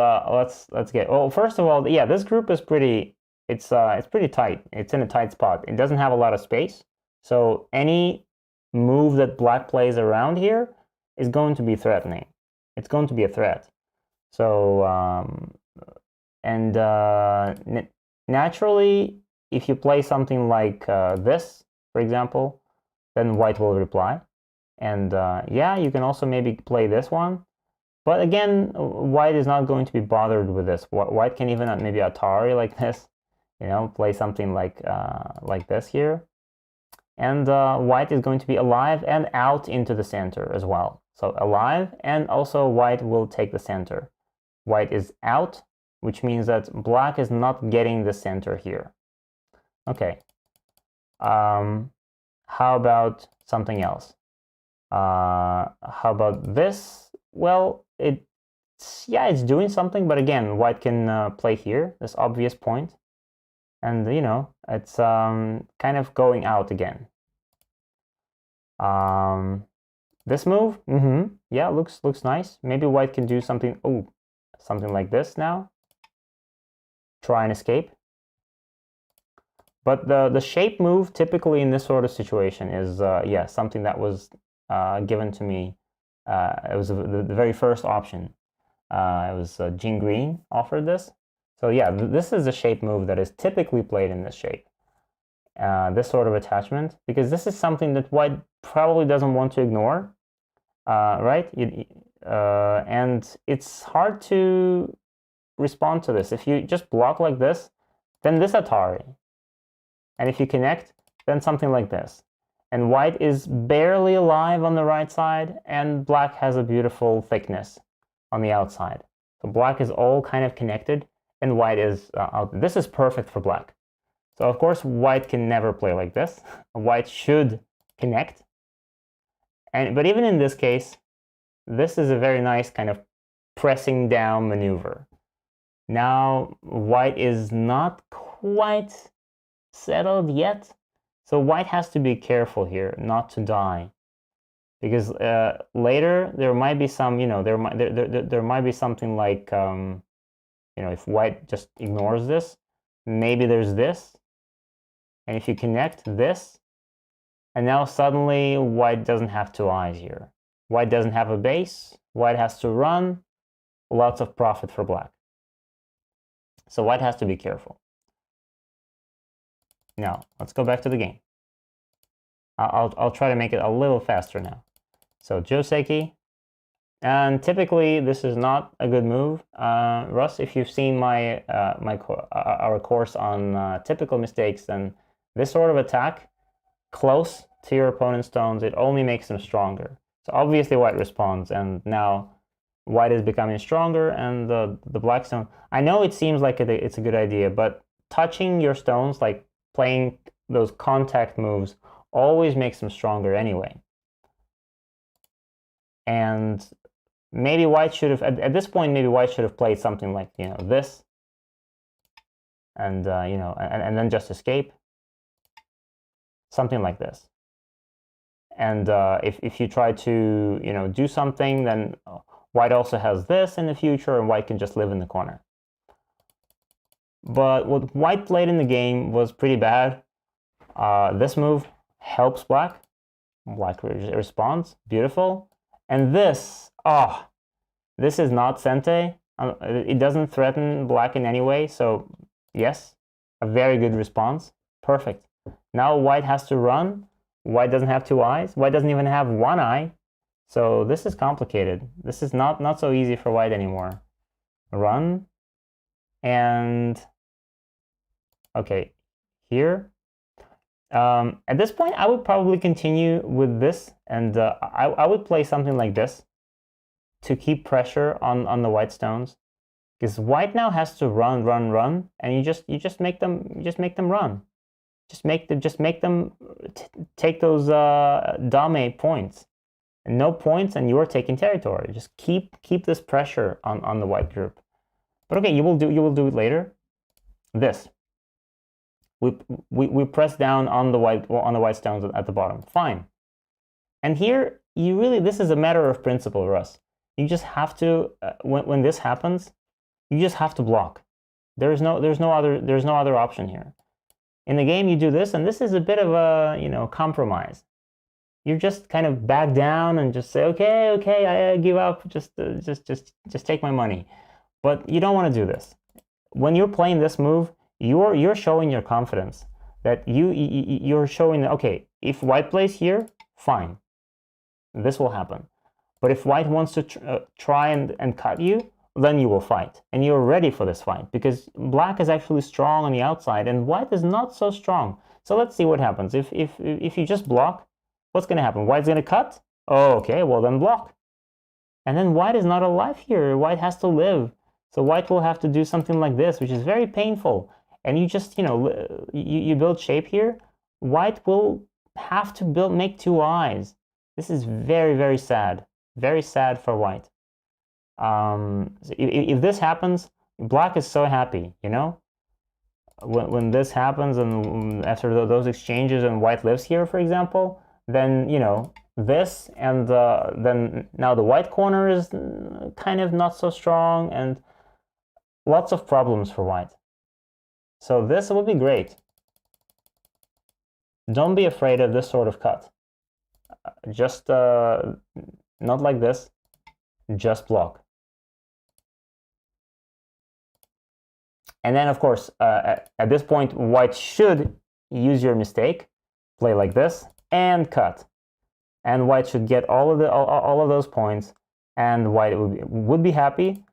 get, well, first of all, yeah, this group is pretty, it's pretty tight. It's in a tight spot. It doesn't have a lot of space. So any move that black plays around here is going to be threatening. It's going to be a threat. So, and naturally, if you play something like this, for example, then white will reply. And yeah, you can also maybe play this one. But again, white is not going to be bothered with this. White can even maybe Atari like this, you know, play something like this here. And white is going to be alive and out into the center as well. So alive, and also white will take the center. White is out, which means that black is not getting the center here. Okay. How about something else? How about this? Well, it's doing something, but again, white can play here, this obvious point. And, you know, it's kind of going out again. This move, yeah, looks nice. Maybe white can do something, something like this now. Try and escape. But the shape move typically in this sort of situation is, yeah, something that was given to me. It was the very first option. It was Gene Green offered this. So yeah, this is a shape move that is typically played in this shape. This sort of attachment, because this is something that white probably doesn't want to ignore, right? And it's hard to respond to this. If you just block like this, then this Atari. And if you connect, then something like this. And white is barely alive on the right side, and black has a beautiful thickness on the outside. So black is all kind of connected, and white is out. This is perfect for black. So of course, white can never play like this. White should connect. But even in this case, this is a very nice kind of pressing down maneuver. Now, white is not quite settled yet. So white has to be careful here not to die. Because later there might be some, you know, there might be something like, you know, if white just ignores this, maybe there's this. And if you connect this, and now suddenly white doesn't have two eyes here. White doesn't have a base. White has to run. Lots of profit for black. So white has to be careful. Now, let's go back to the game. I'll try to make it a little faster now. So Joseki. And typically, this is not a good move. Russ, if you've seen our course on typical mistakes, then this sort of attack close to your opponent's stones, it only makes them stronger. So obviously white responds, and now white is becoming stronger, and the black stone. I know it seems like it's a good idea, but touching your stones, like playing those contact moves, always makes them stronger anyway. And maybe white should have, at this point, maybe white should have played something like, this, and and then just escape, something like this. And if you try to do something, then white also has this in the future, and white can just live in the corner. But what white played in the game was pretty bad. This move helps black. Black responds. Beautiful. And this, this is not Sente. It doesn't threaten black in any way. So yes, a very good response. Perfect. Now white has to run. White doesn't have 2 eyes. White doesn't even have 1 eye. So this is complicated. This is not so easy for white anymore. Run. And okay, here. At this point, I would probably continue with this, and I would play something like this to keep pressure on the white stones, because white now has to run, and you just make them run. Just make them take those dame points, and no points, and you're taking territory. Just keep this pressure on the white group. But okay, you will do it later. This. We press down on the white stones at the bottom. Fine. And here this is a matter of principle, Russ. You just have to when this happens, you just have to block. There's no other option here. In the game, you do this, and this is a bit of a compromise. You just kind of back down and just say, okay, I give up. Just take my money. But you don't want to do this. When you're playing this move, you're showing your confidence, that you're showing that, okay, if white plays here, fine, this will happen. But if white wants to try and cut you, then you will fight, and you're ready for this fight, because black is actually strong on the outside and white is not so strong. So let's see what happens. If you just block, what's going to happen? White's going to cut. Oh, okay, well then block. And then white is not alive here. White has to live. So white will have to do something like this, which is very painful. And you just, you build shape here. White will have to make 2 eyes. This is very, very sad. Very sad for white. So if this happens, black is so happy, When this happens, and after those exchanges, and white lives here, for example, then, this, and then now the white corner is kind of not so strong, and lots of problems for white. So this will be great. Don't be afraid of this sort of cut. Just not like this. Just block. And then, of course, at this point, white should use your mistake, play like this, and cut. And white should get all of those points, and white would be happy.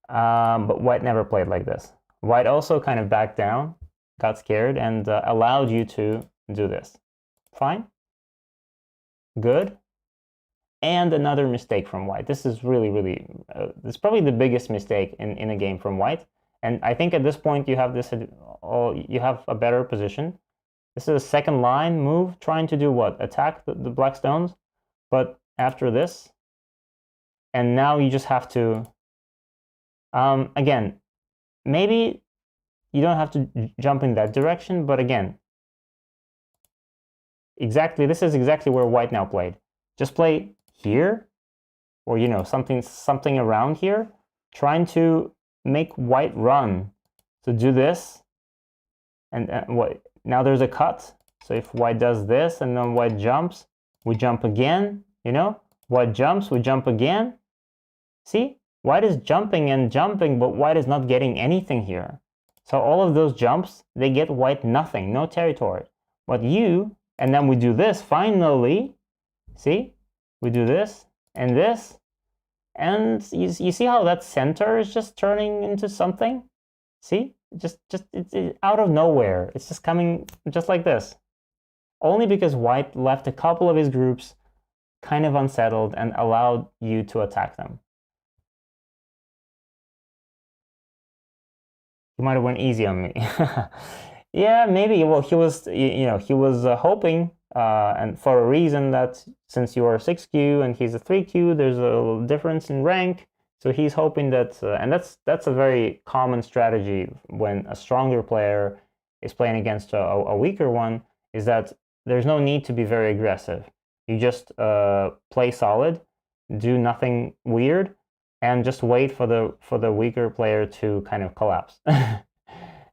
But white never played like this. White also kind of backed down, got scared, and allowed you to do this. Fine. Good. And another mistake from white. This is really, this is probably the biggest mistake in a game from white. And I think at this point you have a better position. This is a second line move, trying to do what? Attack the black stones. But after this, and now you just have to, again, maybe you don't have to jump in that direction, but again, this is exactly where white now played. Just play here, or something around here, trying to make white run. So do this, and what? Now there's a cut. So if white does this, and then white jumps, we jump again. White jumps, we jump again. See? White is jumping and jumping, but white is not getting anything here. So all of those jumps, they get white nothing, no territory. But and then we do this finally. See? We do this, and you see how that center is just turning into something? See? It's out of nowhere. It's just coming just like this. Only because white left a couple of his groups kind of unsettled and allowed you to attack them. He might have went easy on me. Yeah, maybe. Well, he was, he was hoping, and for a reason that since you are a 6Q and he's a 3Q, there's a difference in rank. So he's hoping that, and that's a very common strategy when a stronger player is playing against a weaker one, is that there's no need to be very aggressive. You just play solid, do nothing weird, and just wait for the weaker player to kind of collapse.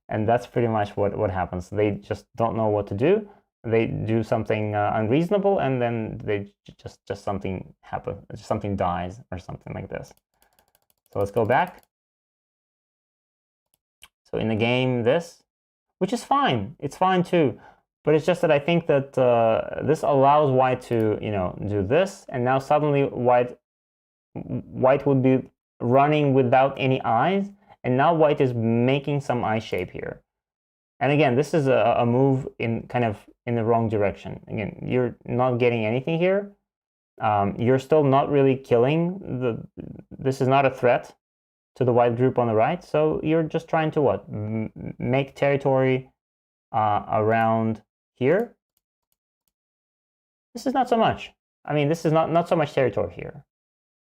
And that's pretty much what happens. They just don't know what to do. They do something unreasonable, and then they just something happens. Something dies or something like this. So let's go back. So in the game, this, which is fine. It's fine too. But it's just that I think that this allows white to, do this, and now suddenly white would be running without any eyes, and now white is making some eye shape here. And again, this is a move in kind of in the wrong direction. Again, you're not getting anything here. You're still not really killing. This is not a threat to the white group on the right, so you're just trying to what? Make territory around here. This is not so much. I mean, this is not so much territory here.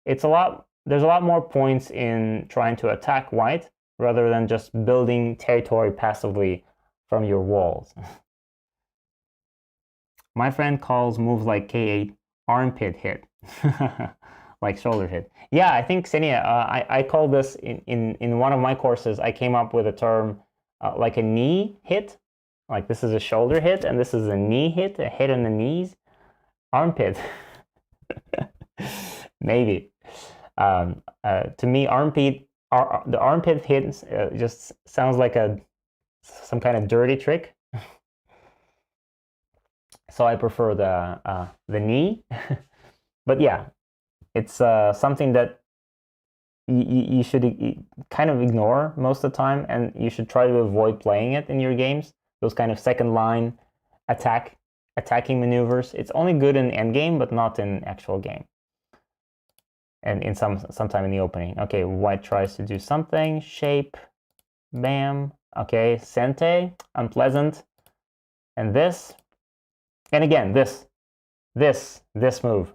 There's a lot more points in trying to attack white rather than just building territory passively from your walls. My friend calls moves like K8 armpit hit, like shoulder hit. Yeah, I think, Xenia, I call this in one of my courses, I came up with a term like a knee hit. Like this is a shoulder hit, and this is a knee hit, a hit on the knees. Armpit. Maybe. To me, the armpit hit just sounds like some kind of dirty trick. So I prefer the knee. But yeah, it's something that you should kind of ignore most of the time, and you should try to avoid playing it in your games. Those kind of second line attacking maneuvers. It's only good in endgame, but not in actual game. And in sometime in the opening. Okay, white tries to do something. Shape, bam. Okay, sente, unpleasant. And this. And again, this move,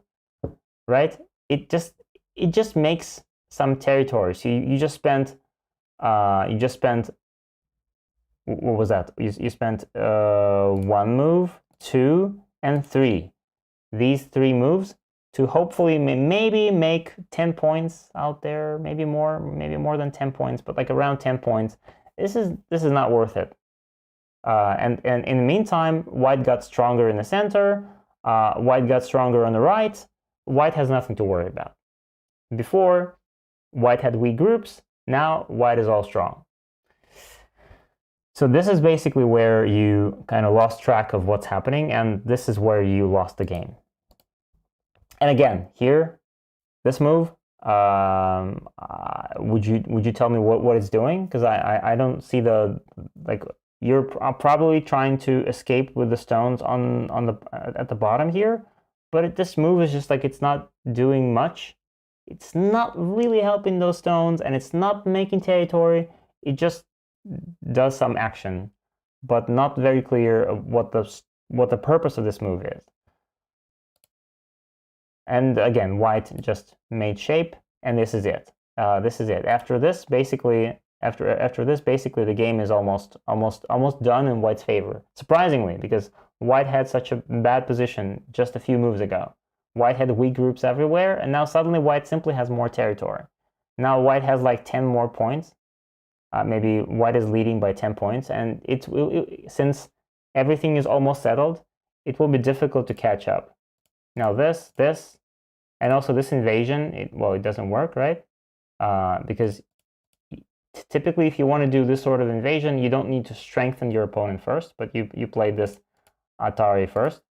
right? It just makes some territory. So you just spent what was that? You spent 1 move, 2, and 3. These 3 moves to hopefully maybe make 10 points out there, maybe more than 10 points, but like around 10 points. This is not worth it. And in the meantime, white got stronger in the center. White got stronger on the right. White has nothing to worry about. Before, white had weak groups. Now, white is all strong. So this is basically where you kind of lost track of what's happening, and this is where you lost the game. And again, here, this move, would you tell me what it's doing? Because I don't see you're probably trying to escape with the stones at the bottom here, but this move is just like it's not doing much. It's not really helping those stones, and it's not making territory. It just does some action, but not very clear what the purpose of this move is. And again, white just made shape, and this is it. This is it. After this, basically, the game is almost done in white's favor. Surprisingly, because white had such a bad position just a few moves ago. White had weak groups everywhere, and now suddenly white simply has more territory. Now white has like 10 more points. Maybe white is leading by 10 points, and since everything is almost settled, it will be difficult to catch up. Now this, and also this invasion, it doesn't work, right? Because typically if you want to do this sort of invasion, you don't need to strengthen your opponent first, but you play this Atari first,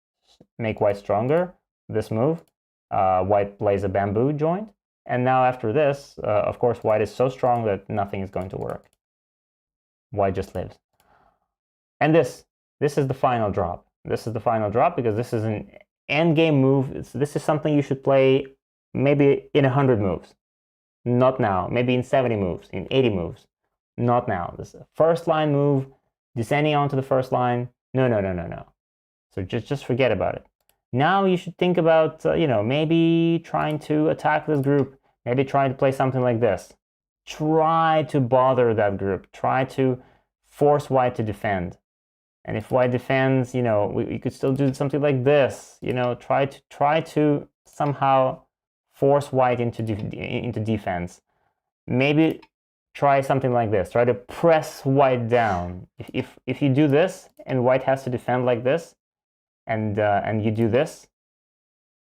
make white stronger, this move, white plays a bamboo joint, and now after this, of course, white is so strong that nothing is going to work. White just lives. And this is the final drop. This is the final drop because this is an endgame move. This is something you should play maybe in 100 moves. Not now, maybe in 70 moves, in 80 moves. Not now. This first line move, descending onto the first line. No, no, no, no, no. So just forget about it. Now you should think about, maybe trying to attack this group. Maybe trying to play something like this. Try to bother that group. Try to force white to defend. And if white defends, we could still do something like this. Try to somehow force white into defense. Maybe try something like this. Try to press white down. If you do this and white has to defend like this, and you do this,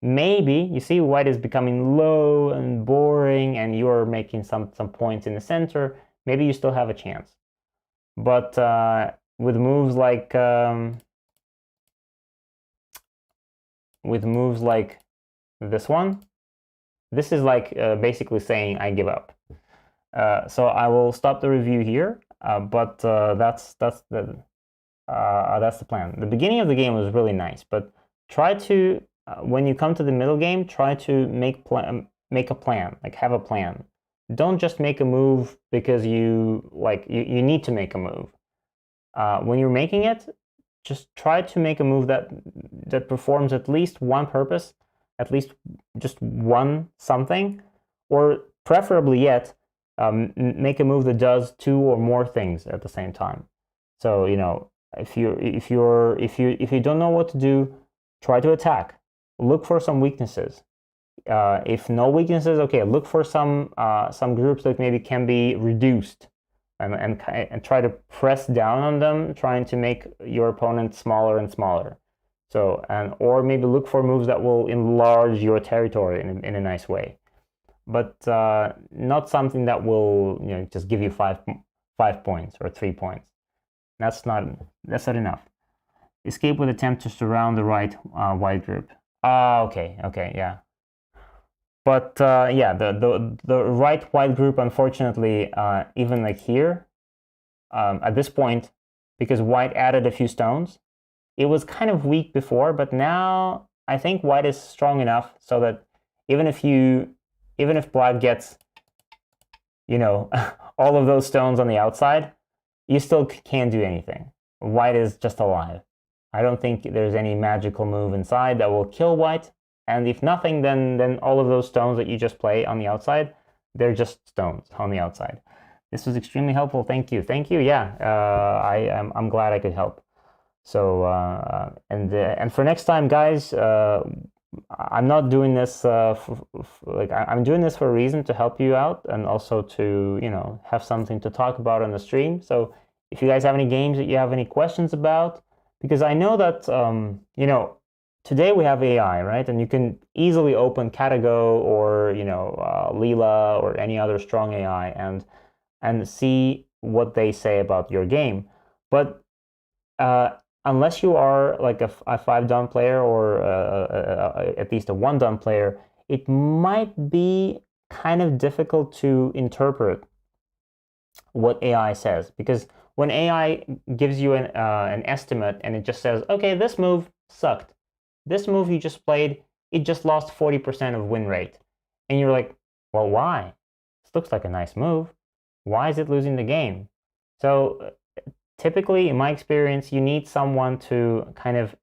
maybe you see white is becoming low and boring, and you are making some points in the center. Maybe you still have a chance. But with moves like this one, this is like basically saying I give up. So I will stop the review here. But that's the plan. The beginning of the game was really nice, but try to when you come to the middle game, try to make a plan, like have a plan. Don't just make a move because you need to make a move. When you're making it, just try to make a move that performs at least one purpose, at least just one something, or preferably yet make a move that does two or more things at the same time. So if you don't know what to do, try to attack. Look for some weaknesses. If no weaknesses, okay, look for some groups that maybe can be reduced, and try to press down on them, trying to make your opponent smaller and smaller. So or maybe look for moves that will enlarge your territory in a nice way, but not something that will just give you 5 points or 3 points. That's not enough. Escape with attempt to surround the right white group. Okay, yeah. But yeah, the right white group, unfortunately, even like here, at this point, because white added a few stones, it was kind of weak before, but now I think white is strong enough so that even if black gets, all of those stones on the outside, you still can't do anything. White is just alive. I don't think there's any magical move inside that will kill white. And if nothing, then all of those stones that you just play on the outside, they're just stones on the outside. This was extremely helpful. Thank you. Yeah, I'm glad I could help. So and for next time, guys, I'm not doing this I'm doing this for a reason, to help you out and also to have something to talk about on the stream. So if you guys have any games that you have any questions about, because I know that today we have AI, right? And you can easily open Katago or Leela or any other strong AI and see what they say about your game. But unless you are like a 5-dan player or at least a 1-dan player, it might be kind of difficult to interpret what AI says, because when AI gives you an estimate and it just says, okay, this move sucked. This move you just played, it just lost 40% of win rate. And you're like, well, why? This looks like a nice move. Why is it losing the game? So typically, in my experience, you need someone to kind of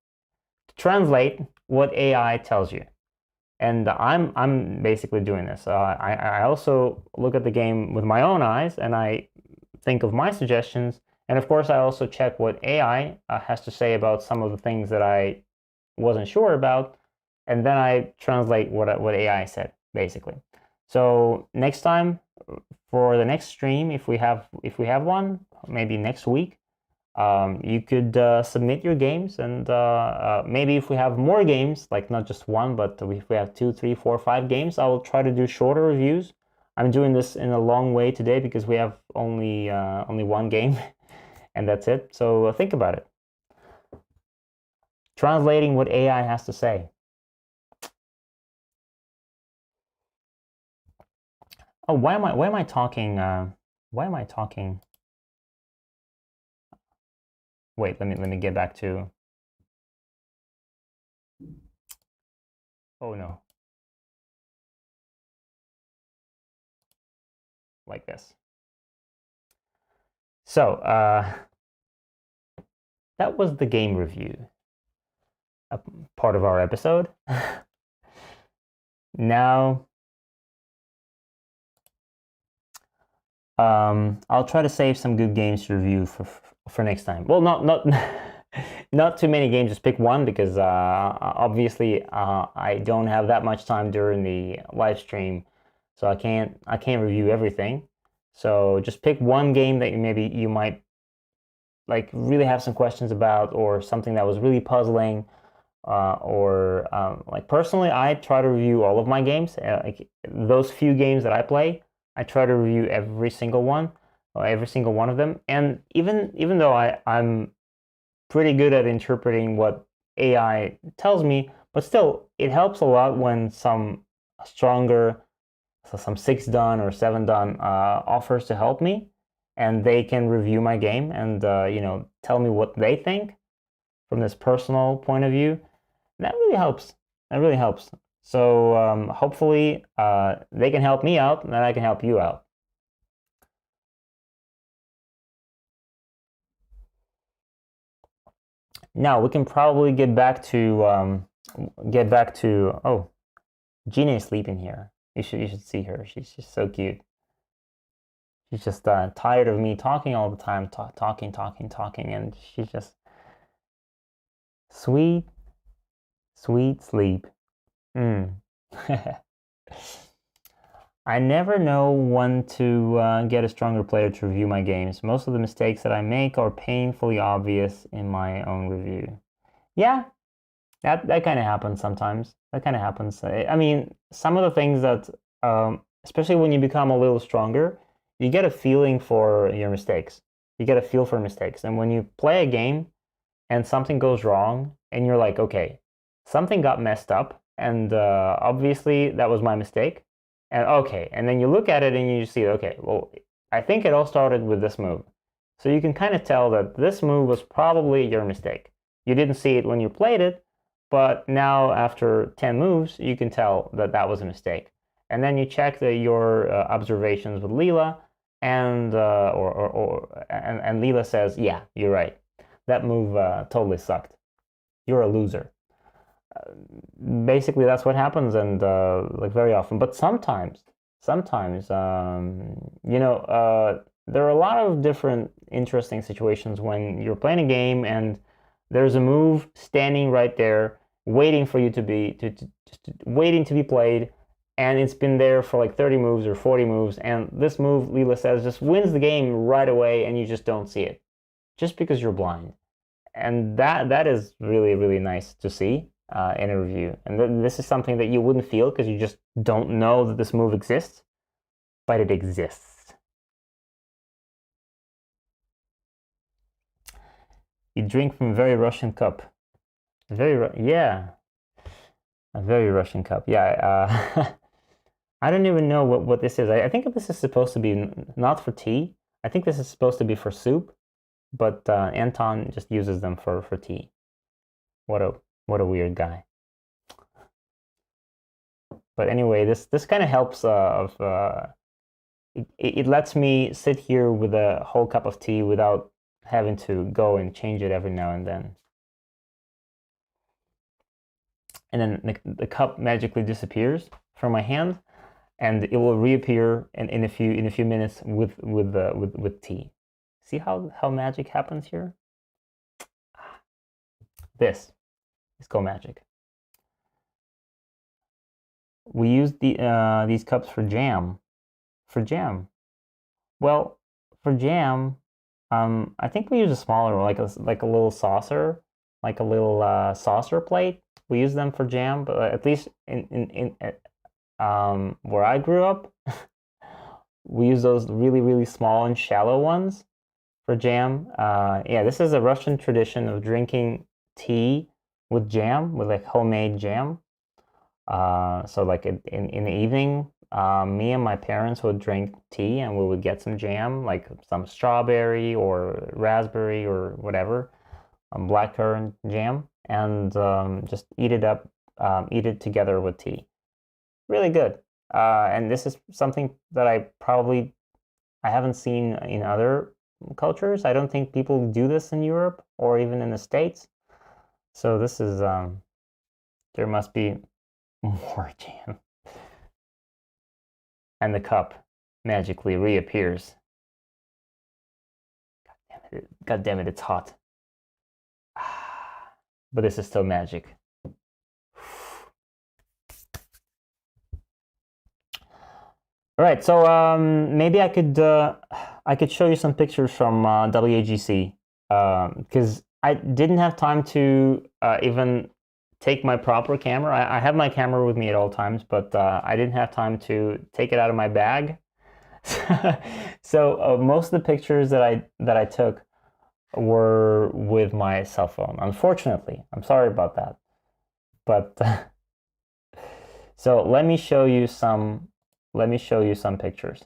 translate what AI tells you. And I'm basically doing this. I also look at the game with my own eyes, and I think of my suggestions. And of course, I also check what AI has to say about some of the things that I wasn't sure about, and then I translate what AI said, basically. So next time, for the next stream, if we have one, maybe next week, you could submit your games, and maybe if we have more games, like not just one, but if we have 2, 3, 4, 5 games, I will try to do shorter reviews. I'm doing this in a long way today because we have only one game, and that's it. So think about it. Translating what AI has to say. Oh, why am I talking? Why am I talking? Wait, let me get back to. Oh no. Like this. So that was the game review, a part of our episode. Now, I'll try to save some good games to review for next time. Well, not not too many games. Just pick one because obviously I don't have that much time during the live stream, so I can't review everything. So just pick one game that maybe you might like really have some questions about, or something that was really puzzling. Or like personally, I try to review all of my games. Like those few games that I play, I try to review every single one, or every single one of them. And even though I'm pretty good at interpreting what AI tells me, but still, it helps a lot when some stronger, so some 6 dan or 7 dan offers to help me, and they can review my game and tell me what they think from this personal point of view. That really helps. That really helps. So hopefully they can help me out, and then I can help you out. Now we can probably get back to oh, Gina is sleeping here. You should see her. She's just so cute. She's just tired of me talking all the time, talking, and she's just sweet sleep. I never know when to get a stronger player to review my games. Most of the mistakes that I make are painfully obvious in my own review. Yeah, that kind of happens sometimes. That kind of happens. I mean, some of the things that, especially when you become a little stronger, you get a feeling for your mistakes. You get a feel for mistakes. And when you play a game and something goes wrong, and you're like, okay, something got messed up, and obviously that was my mistake. And okay, and then you look at it and you see, okay, well, I think it all started with this move. So you can kind of tell that this move was probably your mistake. You didn't see it when you played it, but now after 10 moves, you can tell that that was a mistake. And then you check your observations with Leela, and and Leela says, yeah, you're right. That move totally sucked. You're a loser. Basically, that's what happens, and like very often. But sometimes, there are a lot of different interesting situations when you're playing a game and there's a move standing right there, waiting for you to be waiting to be played, and it's been there for like 30 moves or 40 moves, and this move, Leela says, just wins the game right away, and you just don't see it, just because you're blind. And that is really, really nice to see in a review. And this is something that you wouldn't feel because you just don't know that this move exists, but it exists. You drink from a very Russian cup. Yeah, a very Russian cup. Yeah, I don't even know what this is. I think this is supposed to be not for tea. I think this is supposed to be for soup, but Anton just uses them for tea. What a weird guy. But anyway, this kind of helps. It lets me sit here with a whole cup of tea without having to go and change it every now and then. And then the cup magically disappears from my hand, and it will reappear in a few minutes with tea. See how magic happens here? This is called magic. We use these cups for jam. For jam. Well, for jam, I think we use a smaller one, like a little saucer, like a little saucer plate. We use them for jam, but at least in where I grew up, we use those really, really small and shallow ones for jam. Yeah, this is a Russian tradition of drinking tea with jam, with like homemade jam. So like in the evening, me and my parents would drink tea, and we would get some jam, like some strawberry or raspberry or whatever, blackcurrant jam, and just eat it up, eat it together with tea. Really good. And this is something that I haven't seen in other cultures. I don't think people do this in Europe or even in the States. So this is there must be more jam. And the cup magically reappears. God damn it, it's hot. But this is still magic. All right, so maybe I could show you some pictures from WAGC because I didn't have time to even take my proper camera. I have my camera with me at all times, but I didn't have time to take it out of my bag. So most of the pictures that I took were with my cell phone. Unfortunately, I'm sorry about that. But so let me show you some pictures.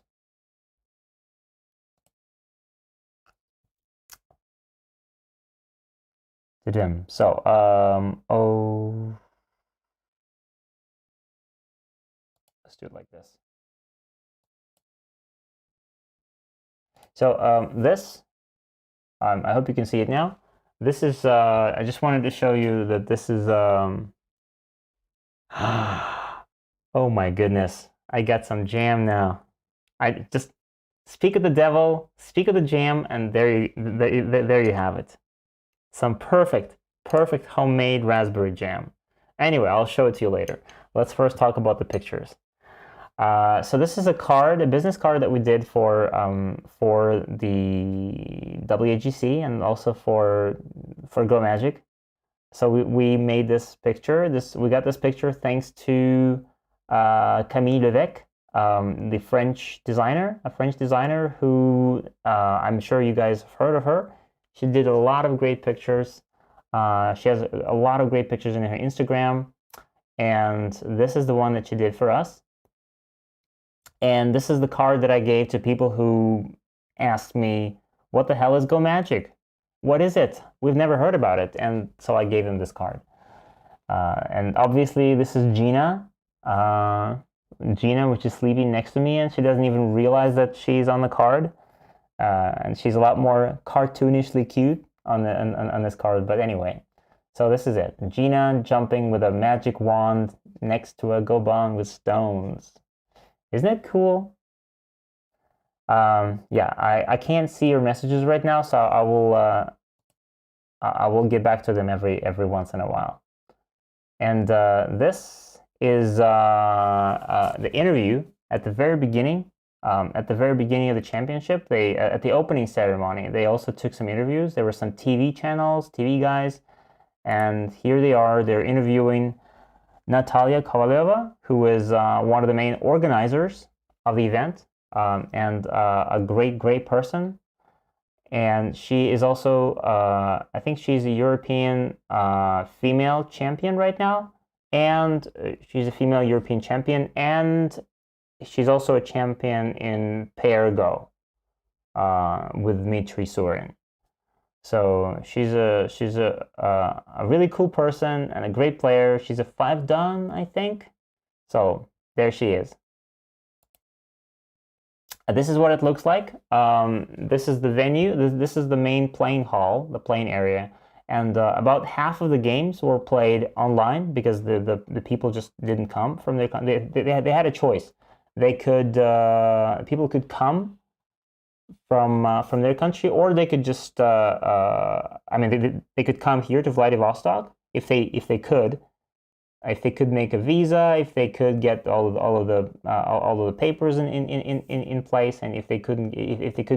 Vadim. So let's do it like this. So this, I hope you can see it now. This is, I just wanted to show you that this is, oh my goodness, I got some jam now. I just speak of the devil, speak of the jam, and there you have it. Some perfect homemade raspberry jam. Anyway, I'll show it to you later. Let's first talk about the pictures. So this is a business card that we did for the WAGC and also for Go Magic. So we made this picture. We got this picture thanks to Camille Levesque, the French designer, who I'm sure you guys have heard of her. She did a lot of great pictures. She has a lot of great pictures in her Instagram, and this is the one that she did for us. And this is the card that I gave to people who asked me, what the hell is Go Magic? What is it? We've never heard about it. And so I gave them this card. And obviously this is Gina. Gina, which is sleeping next to me, and she doesn't even realize that she's on the card. And she's a lot more cartoonishly cute on this card. But anyway, so this is it. Gina jumping with a magic wand next to a gobang with stones. Isn't it cool? Yeah, I can't see your messages right now, so I will get back to them every once in a while. And this is the interview at the very beginning. At the very beginning of the championship, at the opening ceremony, they also took some interviews. There were some TV channels, TV guys, and here they are. They're interviewing Natalia Kovaleva, who is one of the main organizers of the event, and a great person. And she is also, I think she's a European female champion right now, and she's a female European champion, and she's also a champion in pair go with Dmitry Surin. So she's a really cool person and a great player. She's a 5-dan, I think. So there she is. This is what it looks like. This is the venue. This is the main playing hall, the playing area. And about half of the games were played online because the people just didn't come from their country. They had a choice. They could people could come from their country, or they could just I mean they could come here to Vladivostok if they could make a visa, if they could get all of the papers in place, and if they could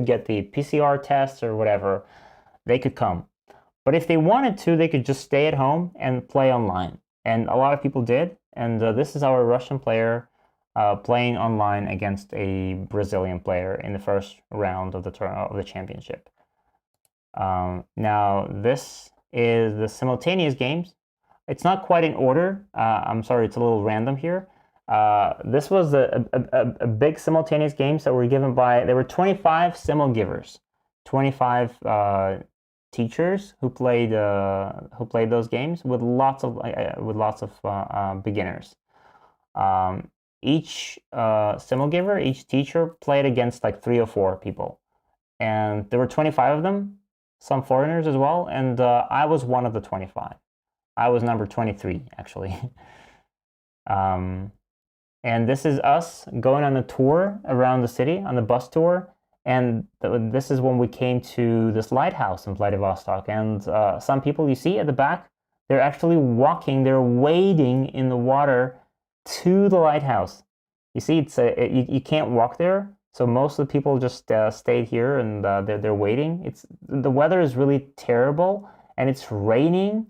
get the PCR tests or whatever, they could come. But if they wanted to, they could just stay at home and play online, and a lot of people did. And this is our Russian player playing online against a Brazilian player in the first round of the championship. Now this is the simultaneous games. It's not quite in order. I'm sorry, it's a little random here. This was a big simultaneous games that were given by. There were 25 simul givers, 25 teachers who played those games with lots of beginners. Each simul giver, each teacher played against like 3 or 4 people, and there were 25 of them, some foreigners as well, and I was one of the 25. I was number 23, actually. And this is us going on a tour around the city, on the bus tour, and this is when we came to this lighthouse in Vladivostok, and some people you see at the back, they're actually walking, they're wading in the water to the lighthouse. You see, you can't walk there, so most of the people just stayed here and they're waiting. The weather is really terrible, and it's raining.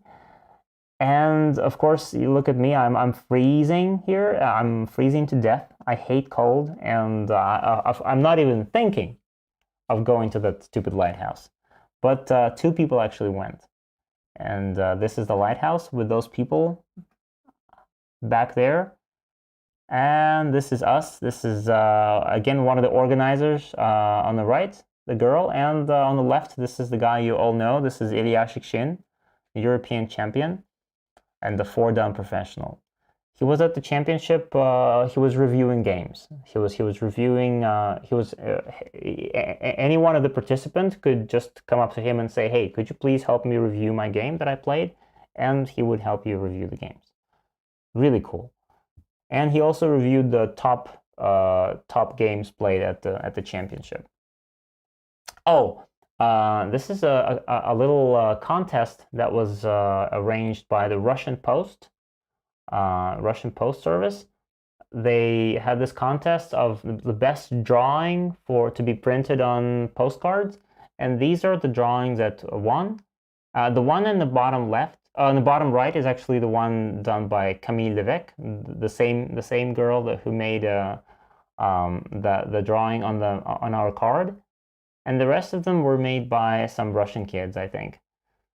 And of course, you look at me, I'm freezing here. I'm freezing to death. I hate cold, and I'm not even thinking of going to that stupid lighthouse. But two people actually went. And this is the lighthouse with those people back there. And this is us. This is, again, one of the organizers on the right, the girl. And on the left, this is the guy you all know. This is Ilya Shikshin, the European champion and the 4-dan professional. He was at the championship. He was reviewing games. He was reviewing. Any one of the participants could just come up to him and say, "Hey, could you please help me review my game that I played?" And he would help you review the games. Really cool. And he also reviewed the top games played at the championship. Oh, this is a little contest that was arranged by the Russian Post Service. They had this contest of the best drawing to be printed on postcards, and these are the drawings that won. The one in the bottom left, on the bottom right, is actually the one done by Camille Levesque, the same girl who made the drawing on our card. And the rest of them were made by some Russian kids, I think.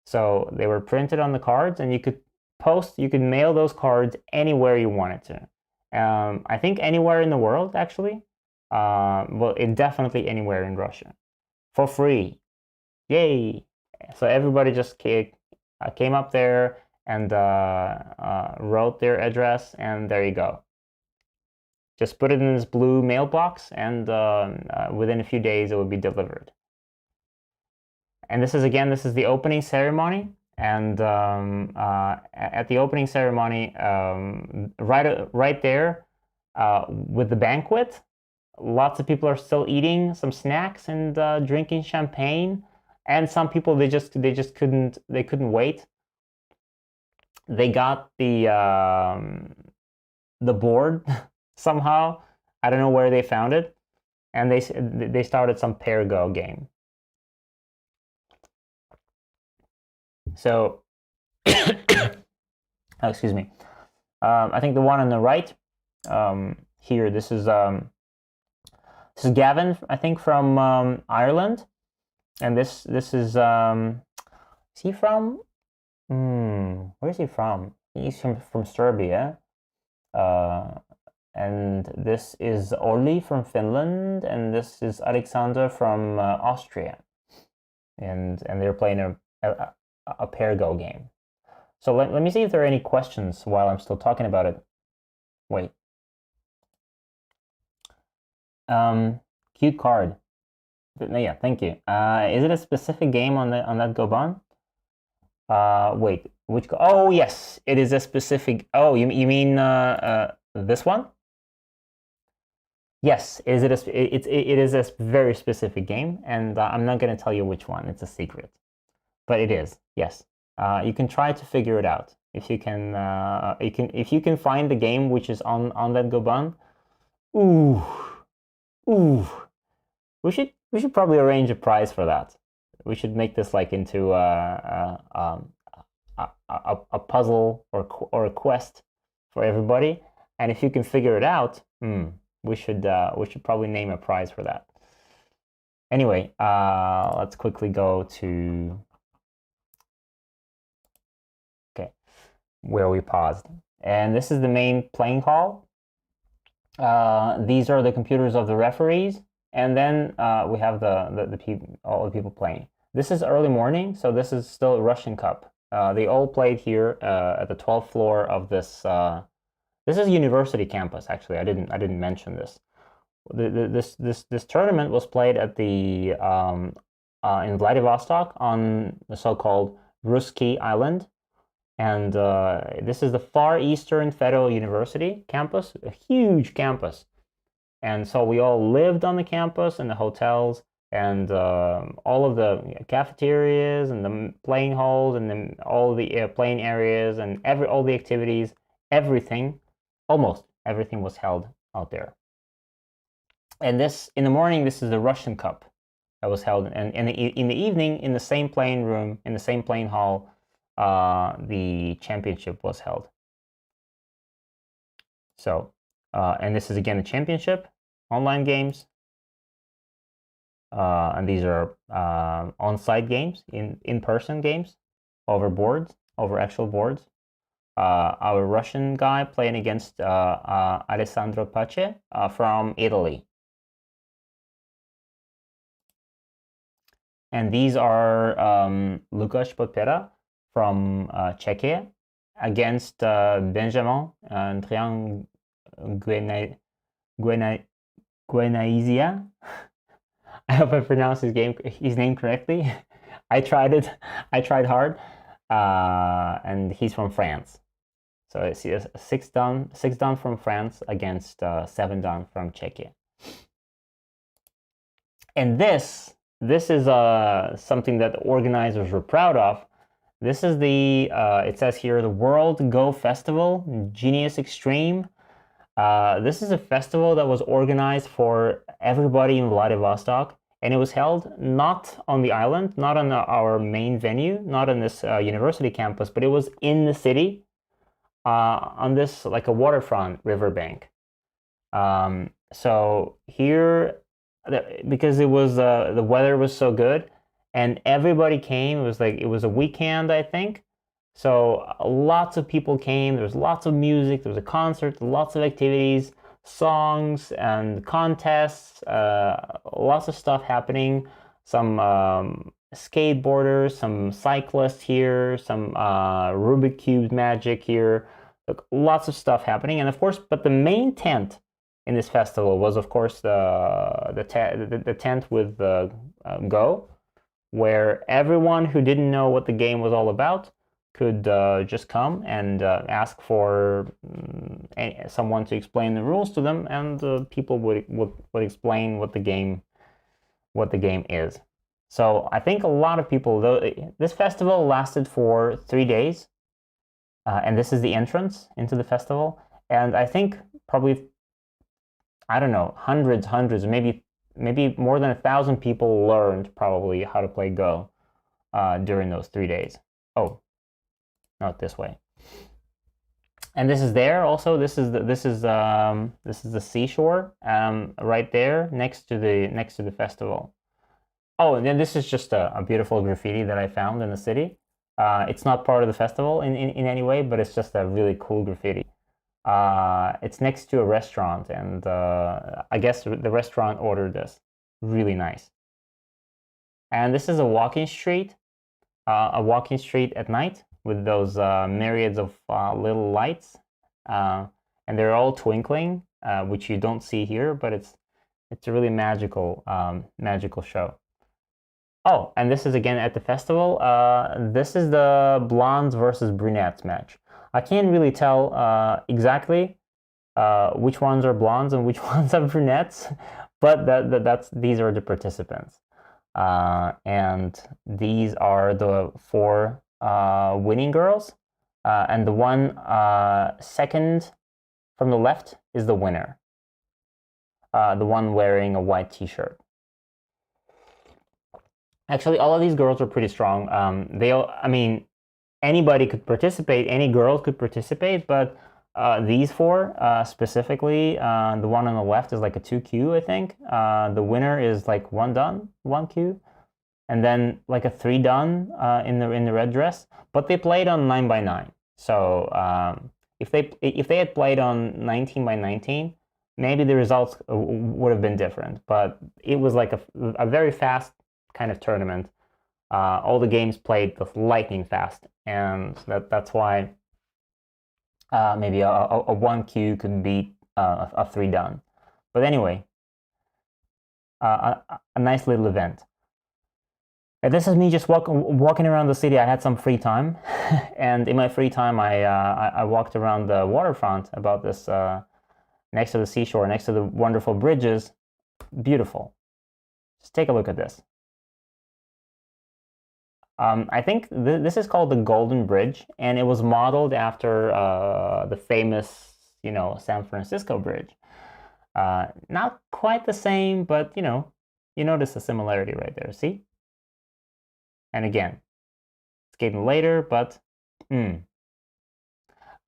So they were printed on the cards, and you could mail those cards anywhere you wanted to. I think anywhere in the world, actually. Well, definitely anywhere in Russia. For free. Yay! So everybody just came up there and wrote their address, and there you go. Just put it in this blue mailbox, and within a few days it will be delivered. And this is the opening ceremony. And at the opening ceremony, right there with the banquet, lots of people are still eating some snacks and drinking champagne. And some people they just couldn't wait. They got the board. Somehow, I don't know where they found it, and they started some pair go game. So, excuse me. I think the one on the right here. This is Gavin, I think, from Ireland, and this is is he from? Where is he from? He's from Serbia. And this is Olli from Finland, and this is Alexander from Austria, and they're playing a pair go game. So let me see if there are any questions while I'm still talking about it. Wait. Cute card. Yeah, thank you. Is it a specific game on that Goban? Wait, which? Oh yes, it is a specific. Oh, you mean this one? Yes, it is a very specific game, and I'm not going to tell you which one. It's a secret, but it is. Yes, you can try to figure it out if you can. If you can find the game which is on that Goban. Ooh. We should probably arrange a prize for that. We should make this like into a puzzle or a quest for everybody, and if you can figure it out, we should probably name a prize for that. Anyway, let's quickly go to where we paused, and this is the main playing hall. These are the computers of the referees, and then we have all the people playing. This is early morning, so this is still Russian Cup. They all played here at the 12th floor of this. This is university campus, actually. I didn't mention this. this tournament was played at the in Vladivostok on the so-called Ruski Island, and this is the Far Eastern Federal University campus, a huge campus. And so we all lived on the campus in the hotels, and all of the cafeterias and the playing halls and then all the playing areas and all the activities, everything, almost everything was held out there. And this, in the morning, this is the Russian Cup that was held, and in the evening, in the same playing room, in the same playing hall, the championship was held. So, and this is again a championship, online games, and these are on-site games, in-person games, over actual boards. Our Russian guy playing against Alessandro Pace from Italy. And these are Lukáš Podpera from Czechia against Benjamin Andrian Guenaizia. I hope I pronounced his name correctly. I tried hard, and he's from France. So it's 6 down from France against 7 down from Czechia. And this is something that the organizers were proud of. This is the, it says here, the World Go Festival, Genius Extreme. This is a festival that was organized for everybody in Vladivostok, and it was held not on the island, not on our main venue, not on this university campus, but it was in the city, on this, like a waterfront riverbank. So here, because it was the weather was so good and everybody came, it was a weekend, I think, so lots of people came. There was lots of music, there was a concert, lots of activities, songs and contests, lots of stuff happening, some skateboarders, some cyclists here, some Rubik Cube magic here, lots of stuff happening. And of course, but the main tent in this festival was, of course, the tent with the Go, where everyone who didn't know what the game was all about could just come and ask for someone to explain the rules to them, and people would explain what the game is. So I think a lot of people, this festival lasted for 3 days, and this is the entrance into the festival. And I think probably, I don't know, hundreds, maybe more than 1,000 people learned probably how to play Go during those 3 days. Oh, not this way. And this is there also. This is the seashore right there next to the festival. Oh, and then this is just a beautiful graffiti that I found in the city. It's not part of the festival in any way, but it's just a really cool graffiti. It's next to a restaurant, and I guess the restaurant ordered this. Really nice. And this is a walking street at night with those myriads of little lights, and they're all twinkling, which you don't see here, but it's a really magical show. Oh, and this is again at the festival. This is the blondes versus brunettes match. I can't really tell exactly which ones are blondes and which ones are brunettes, but these are the participants, and these are the 4 winning girls, and the one second from the left is the winner, the one wearing a white t-shirt. Actually, all of these girls are pretty strong. I mean, anybody could participate, any girl could participate, but these 4 specifically, the one on the left is like a 2Q, I think. The winner is like 1 done, 1Q, and then like a 3 done in the red dress. But they played on 9x9. So if they had played on 19x19, maybe the results would have been different. But it was like a very fast kind of tournament. All the games played with lightning fast, and that's why maybe a 1Q could beat a 3 done. But anyway, a nice little event. And this is me just walking around the city. I had some free time, and in my free time, I walked around the waterfront about this next to the seashore, next to the wonderful bridges. Beautiful. Just take a look at this. I think this is called the Golden Bridge, and it was modeled after the famous, San Francisco Bridge. Not quite the same, but you notice the similarity right there. See? And again, it's getting later, but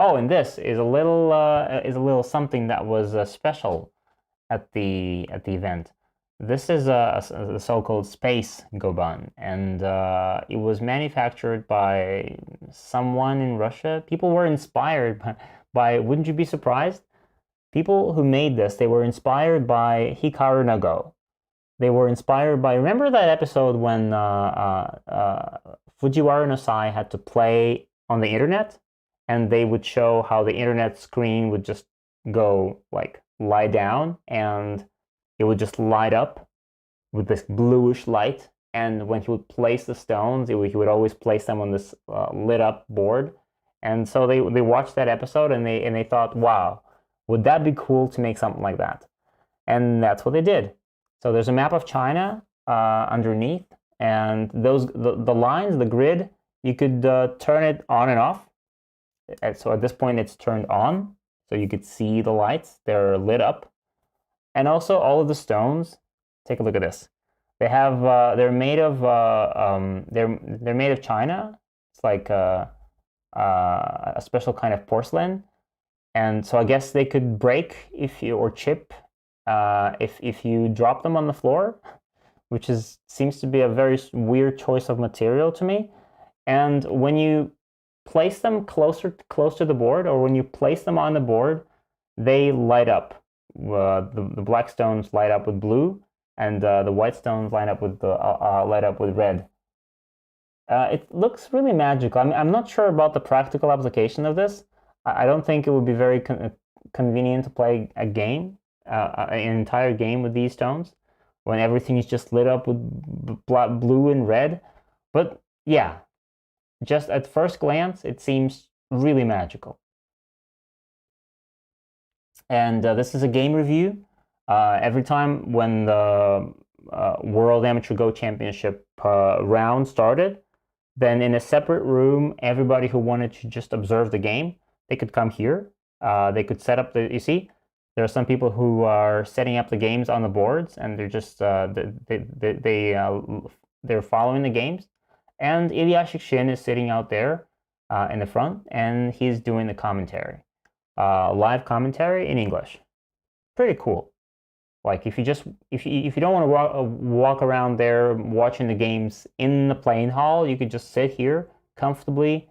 Oh, and this is a little something that was special at the event. This is a so-called space goban, and it was manufactured by someone in Russia. People were inspired by, wouldn't you be surprised? People who made this, they were inspired by Hikaru no Go. They were inspired by, remember that episode when Fujiwara no Sai had to play on the internet? And they would show how the internet screen would just go, like, lie down, and it would just light up with this bluish light. And when he would place the stones, he would always place them on this lit up board. And so they watched that episode, and they thought, wow, would that be cool to make something like that? And that's what they did. So there's a map of China underneath, and the lines, the grid, you could turn it on and off. So at this point, it's turned on, so you could see the lights. They're lit up, and also all of the stones. Take a look at this. They have they're made of they're made of China. It's like a special kind of porcelain, and so I guess they could break or chip if you drop them on the floor, which seems to be a very weird choice of material to me. And when you place them close to the board, or when you place them on the board, they light up. The black stones light up with blue, and the white stones light up with red. It looks really magical. I'm not sure about the practical application of this. I don't think it would be very convenient to play a game, an entire game with these stones, when everything is just lit up with blue and red. But yeah, just at first glance, it seems really magical. And this is a game review. Every time when the World Amateur Go Championship round started, then in a separate room, everybody who wanted to just observe the game, they could come here. They could set up you see, there are some people who are setting up the games on the boards, and they're just they're following the games. And Ilyashik Shin is sitting out there in the front, and he's doing the commentary, live commentary in English. Pretty cool. Like if you don't want to walk around there watching the games in the playing hall, you could just sit here comfortably,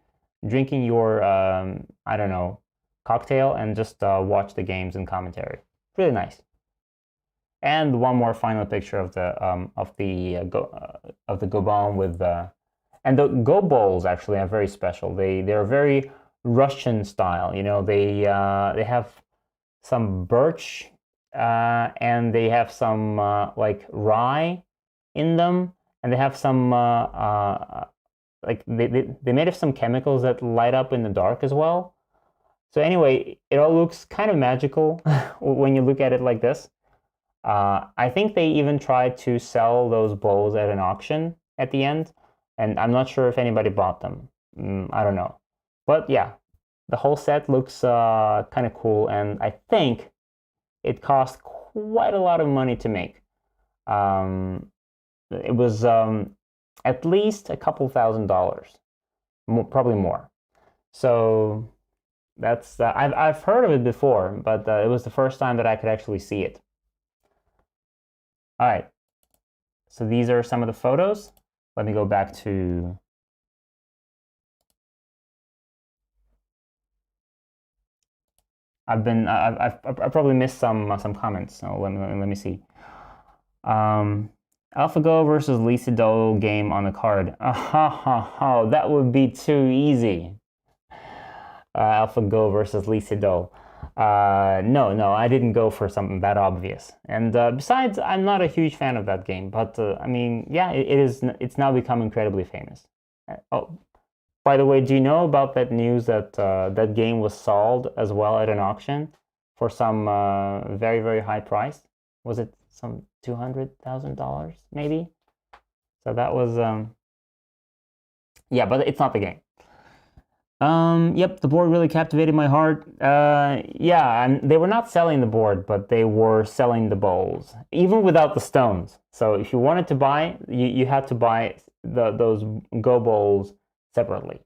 drinking your I don't know, cocktail, and just watch the games and commentary. Really nice. And one more final picture of the goban with and the go bowls actually are very special. They're very Russian style. They have some birch and they have some like rye in them, and they have some like they made of some chemicals that light up in the dark as well. So anyway, it all looks kind of magical when you look at it like this. I think they even tried to sell those bowls at an auction at the end, and I'm not sure if anybody bought them. I don't know. But yeah, the whole set looks kind of cool, and I think it cost quite a lot of money to make. It was at least a couple $1,000s, probably more. So that's I've heard of it before, but it was the first time that I could actually see it. All right, so these are some of the photos. Let me go back to I've probably missed some comments. So let me see. AlphaGo versus Lee Sedol game on the card. That would be too easy. AlphaGo versus Lee Sedol. No, I didn't go for something that obvious. And besides, I'm not a huge fan of that game. But I mean, yeah, it is. It's now become incredibly famous. Oh, by the way, do you know about that news that that game was sold as well at an auction for some very, very high price? Was it some $200,000 maybe? So that was yeah, but it's not the game. Yep, the board really captivated my heart. Yeah, and they were not selling the board, but they were selling the bowls, even without the stones. So if you wanted to buy, you had to buy those Go bowls separately.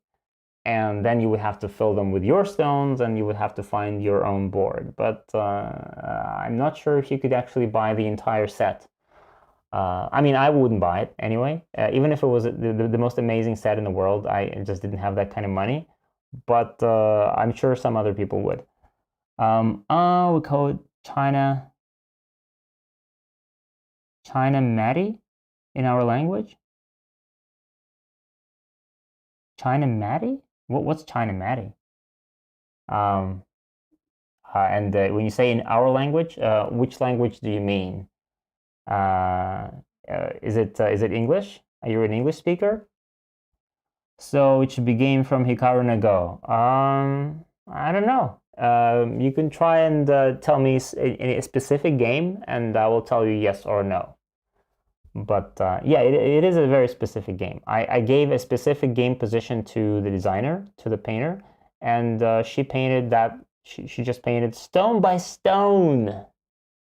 And then you would have to fill them with your stones, and you would have to find your own board. But I'm not sure if you could actually buy the entire set. I mean, I wouldn't buy it anyway. Even if it was the most amazing set in the world, I just didn't have that kind of money. But I'm sure some other people would. Oh, we call it China Matty in our language. China Matty? What's China Matty? And when you say in our language, which language do you mean? Is it English? Are you an English speaker? So it should be game from Hikaru no Go. I don't know. You can try and tell me a specific game, and I will tell you yes or no. But yeah, it is a very specific game. I gave a specific game position to the designer, to the painter, and she painted that. She just painted stone by stone.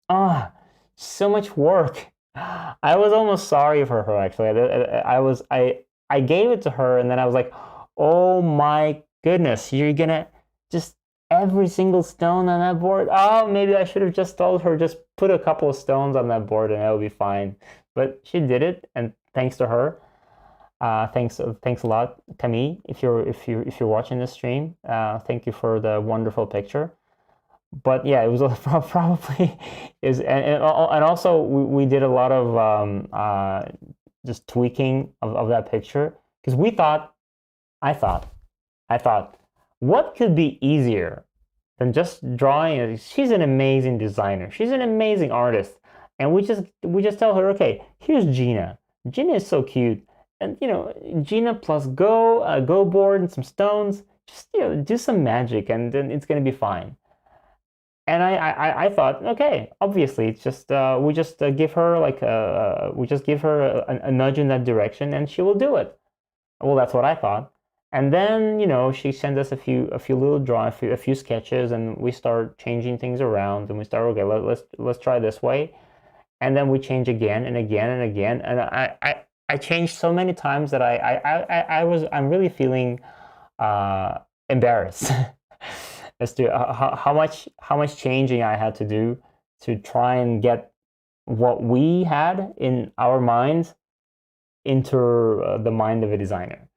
Ah, so much work. I was almost sorry for her actually. I gave it to her and then I was like, "Oh my goodness, you're gonna just every single stone on that board. Oh, maybe I should have just told her just put a couple of stones on that board and it'll be fine." But she did it, and thanks to her. Thanks a lot, Camille. If you're watching this stream, thank you for the wonderful picture. But yeah, it was probably is and also we did a lot of just tweaking of that picture because we thought I thought I thought what could be easier than just drawing. She's an amazing designer. She's an amazing artist, and we just tell her, okay, here's Gina. Gina is so cute, and Gina plus Go board and some stones. Just do some magic, and then it's gonna be fine. And I thought, okay, obviously, it's just we just give her we just give her a nudge in that direction, and she will do it. Well, that's what I thought. And then she sent us a few little drawings, a few sketches, and we start changing things around, and we start, okay, let's try this way, and then we change again and again and again, and I changed so many times that I'm really feeling embarrassed as to how much changing I had to do to try and get what we had in our minds into the mind of a designer.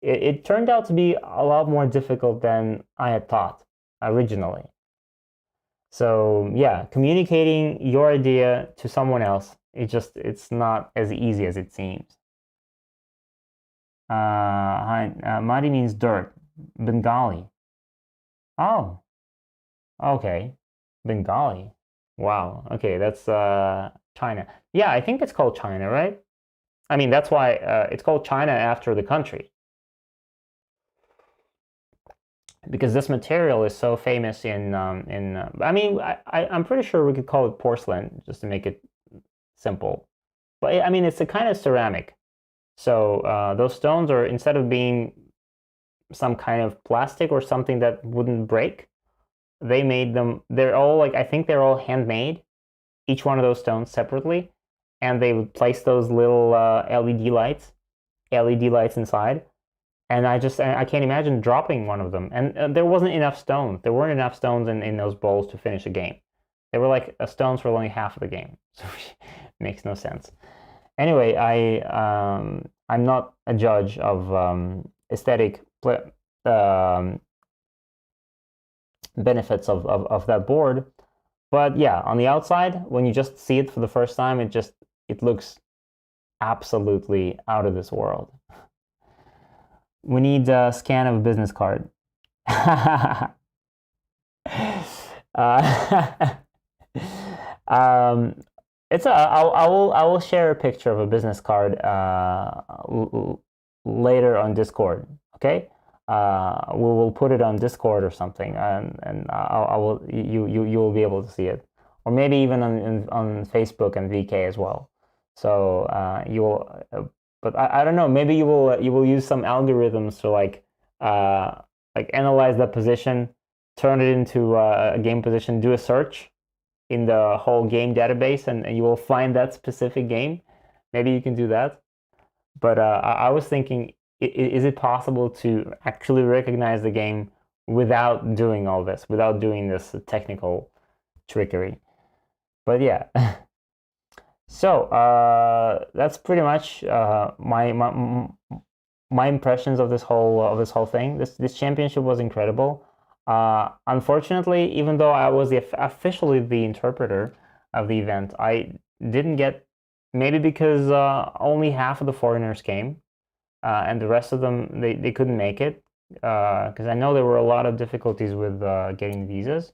It turned out to be a lot more difficult than I had thought originally. So yeah, communicating your idea to someone else, it's not as easy as it seems. Madi means dirt. Bengali. Oh, okay. Bengali. Wow. Okay, that's China. Yeah, I think it's called China, right? I mean, that's why it's called China after the country. Because this material is so famous I mean, I'm pretty sure we could call it porcelain just to make it simple. But I mean, it's a kind of ceramic. So those stones are, instead of being some kind of plastic or something that wouldn't break, they made them, they're all I think they're all handmade, each one of those stones separately, and they would place those little LED lights inside. And I can't imagine dropping one of them. And there wasn't enough stones. There weren't enough stones in those bowls to finish a game. They were like stones for only half of the game, so it makes no sense. Anyway, I'm not a judge of aesthetic benefits of that board, but yeah, on the outside, when you just see it for the first time, it looks absolutely out of this world. We need a scan of a business card. Uh, um, I will share a picture of a business card later on Discord. Okay, we will put it on Discord or something, and I will you will be able to see it, or maybe even on Facebook and VK as well. So you will, but I don't know. Maybe you will use some algorithms to like analyze that position, turn it into a game position, do a search in the whole game database, and you will find that specific game. Maybe you can do that. But I was thinking, is it possible to actually recognize the game without doing all this, without doing this technical trickery? But yeah. So that's pretty much my impressions of this whole thing. This championship was incredible. Unfortunately, even though I was officially the interpreter of the event, I didn't get, maybe because only half of the foreigners came, and the rest of them they couldn't make it, because I know there were a lot of difficulties with getting visas.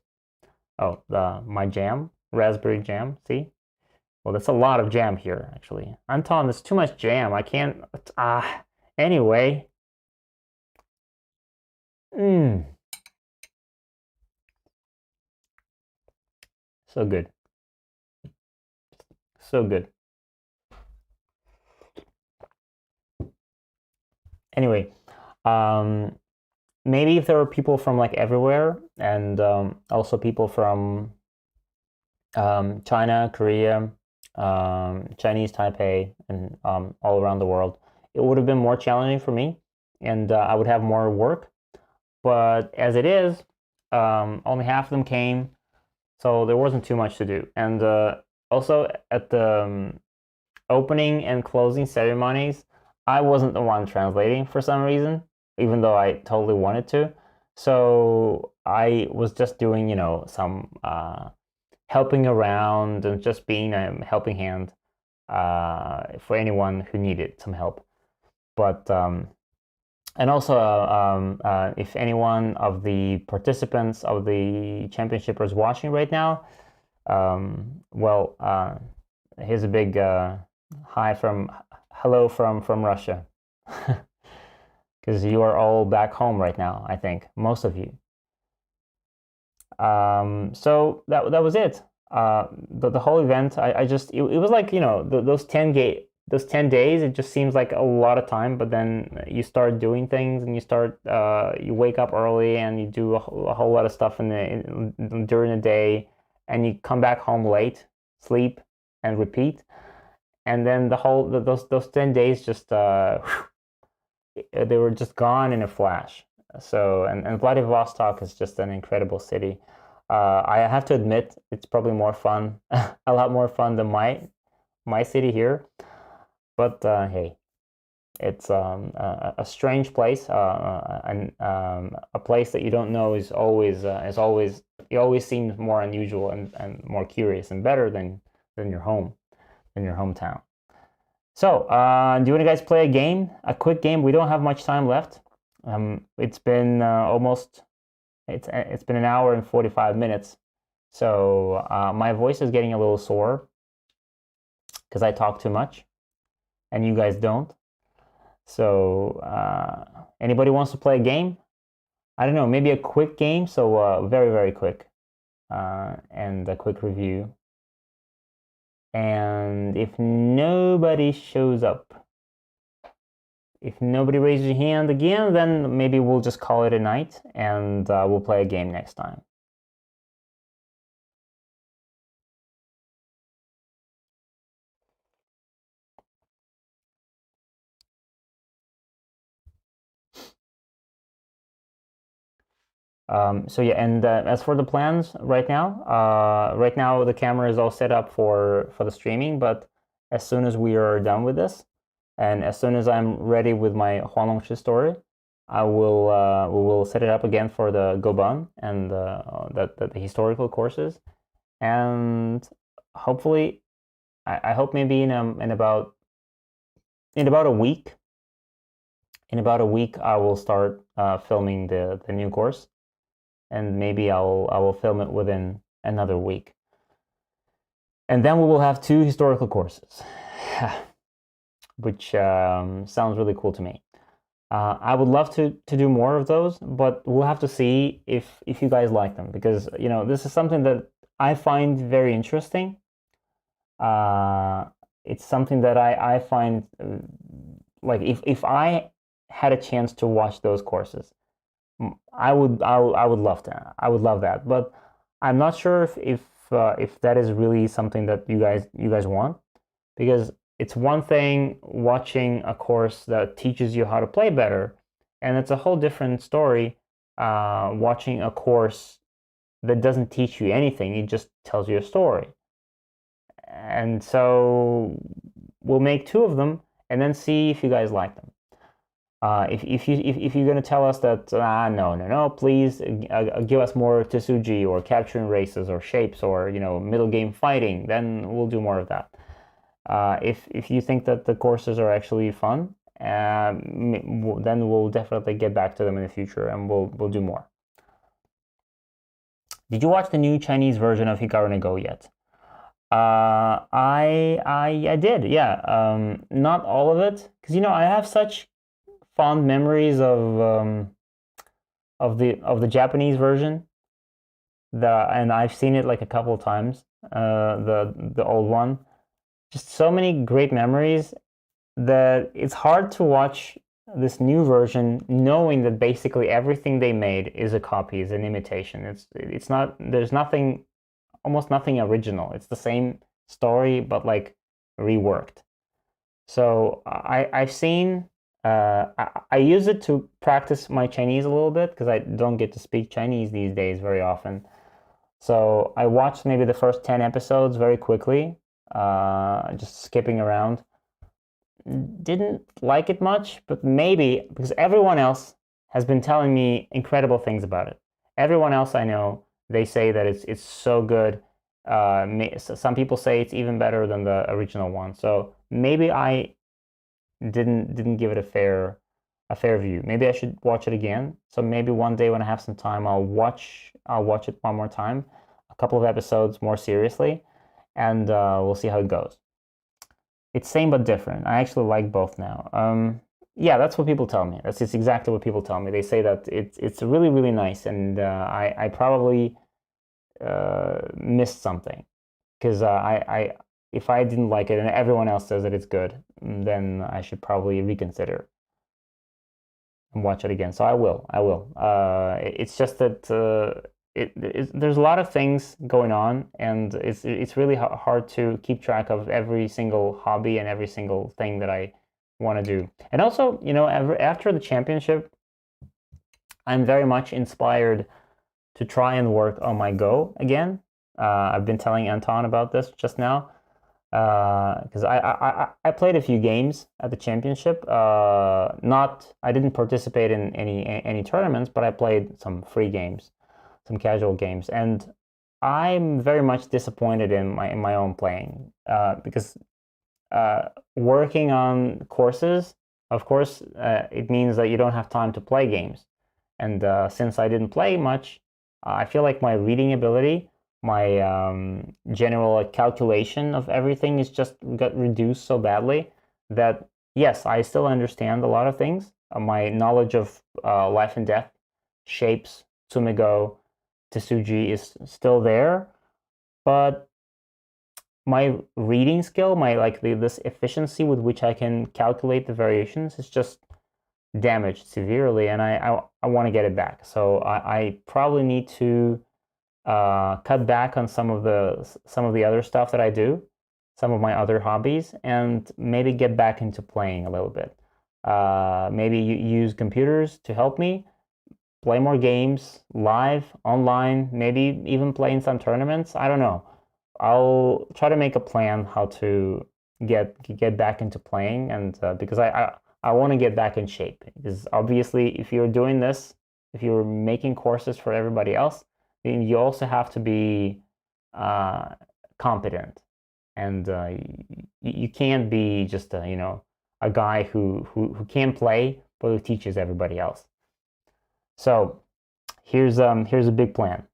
Oh, my jam, raspberry jam. See, well, that's a lot of jam here, actually. Anton, there's too much jam. I can't. Anyway. Mmm. So good. So good. Anyway, um, maybe if there were people from like everywhere, and also people from China, Korea, Chinese Taipei, and all around the world, it would have been more challenging for me, and I would have more work. But as it is, only half of them came, so there wasn't too much to do. And also at the opening and closing ceremonies, I wasn't the one translating for some reason, even though I totally wanted to. So I was just doing, some helping around and just being a helping hand for anyone who needed some help. But and also, if anyone of the participants of the championship is watching right now, well, here's a big hello from Russia, because you are all back home right now. I think most of you. So that was it. The whole event, I just it was like, those 10 days, it just seems like a lot of time, but then you start doing things, and you wake up early, and you do a whole lot of stuff during the day, and you come back home late, sleep, and repeat, and then those 10 days just they were just gone in a flash. So, and Vladivostok is just an incredible city. I have to admit, it's probably more fun, a lot more fun than my city here. But hey, it's a strange place, and a place that you don't know is always it always seems more unusual, and more curious and better than your hometown. So, do you want to guys play a quick game? We don't have much time left. It's been it's been an hour and 45 minutes. So my voice is getting a little sore because I talk too much, and you guys don't. So anybody wants to play a game? I don't know, maybe a quick game. So very, very quick, and a quick review. And if nobody shows up, if nobody raises your hand again, then maybe we'll just call it a night, and we'll play a game next time. So yeah, and as for the plans right now the camera is all set up for the streaming, but as soon as we are done with this, and as soon as I'm ready with my Huanglongshi story, we will set it up again for the Goban and the historical courses, and hopefully, I hope maybe in about a week. In about a week, I will start filming the new course. and maybe I will film it within another week. And then we will have 2 historical courses, which sounds really cool to me. I would love to do more of those, but we'll have to see if you guys like them, because this is something that I find very interesting. It's something that I find like if I had a chance to watch those courses, I would love that. I would love that, but I'm not sure if that is really something that you guys want, because it's one thing watching a course that teaches you how to play better, and it's a whole different story watching a course that doesn't teach you anything. It just tells you a story. And so we'll make 2 of them and then see if you guys like them. If you're going to tell us that no, please give us more Tsuji or capturing races or shapes or middle game fighting, then we'll do more of that. If you think that the courses are actually fun, then we'll definitely get back to them in the future, and we'll do more. Did you watch the new Chinese version of Hikaru no Go yet? I did, yeah. Not all of it, because I have such fond memories of the Japanese version, and I've seen it like a couple of times. The old one, just so many great memories that it's hard to watch this new version knowing that basically everything they made is a copy, is an imitation. It's not, there's nothing, almost nothing original. It's the same story but like reworked. So I've seen I use it to practice my Chinese a little bit, because I don't get to speak Chinese these days very often. So I watched maybe the first 10 episodes very quickly, just skipping around. Didn't like it much, but maybe because everyone else has been telling me incredible things about it. Everyone else I know, they say that it's so good. Some people say it's even better than the original one. So maybe I didn't give it a fair view. Maybe I should watch it again. So maybe one day when I have some time, I'll watch it one more time, a couple of episodes more seriously, and we'll see how it goes. It's same but different. I actually like both now. Yeah, that's what people tell me. That's exactly what people tell me. They say that it's really, really nice, and I probably missed something, because if I didn't like it and everyone else says that it's good, then I should probably reconsider and watch it again. So I will. It's just that there's a lot of things going on, and it's really hard to keep track of every single hobby and every single thing that I want to do. And also, after the championship, I'm very much inspired to try and work on my Go again. I've been telling Anton about this just now, because I played a few games at the championship. I didn't participate in any tournaments, but I played some free games, some casual games, and I'm very much disappointed in my own playing, because working on courses, of course, it means that you don't have time to play games, and since I didn't play much, I feel like my reading ability, my general calculation of everything is just got reduced so badly that, yes, I still understand a lot of things. My knowledge of life and death, shapes, Tsumigo, Tsuji is still there, but my reading skill, this efficiency with which I can calculate the variations is just damaged severely, and I want to get it back. So I probably need to cut back on some of the other stuff that I do, some of my other hobbies, and maybe get back into playing a little bit. Maybe use computers to help me play more games live, online, maybe even play in some tournaments. I don't know. I'll try to make a plan how to get back into playing, and because I want to get back in shape. Because obviously, if you're doing this, if you're making courses for everybody else, then you also have to be competent, and you can't be just a guy who can play but who teaches everybody else. So here's a big plan.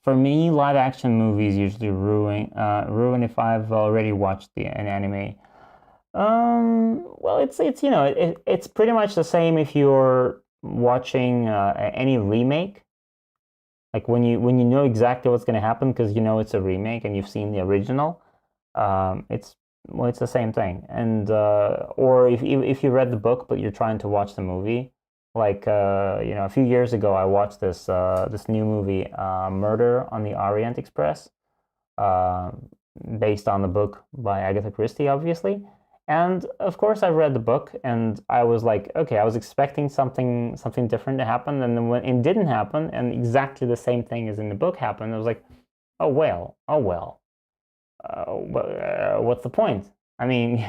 For me, live action movies usually ruin if I've already watched an anime. Well, it's you know it's pretty much the same if you're watching any remake. Like when you know exactly what's going to happen because you know it's a remake and you've seen the original. It's well, it's the same thing. And or if you read the book but you're trying to watch the movie, like a few years ago I watched this new movie, Murder on the Orient Express, uh, based on the book by Agatha Christie, obviously. And of course, I read the book, and I was like, okay, I was expecting something different to happen, and then when it didn't happen, and exactly the same thing as in the book happened, I was like, oh well, what's the point? I mean,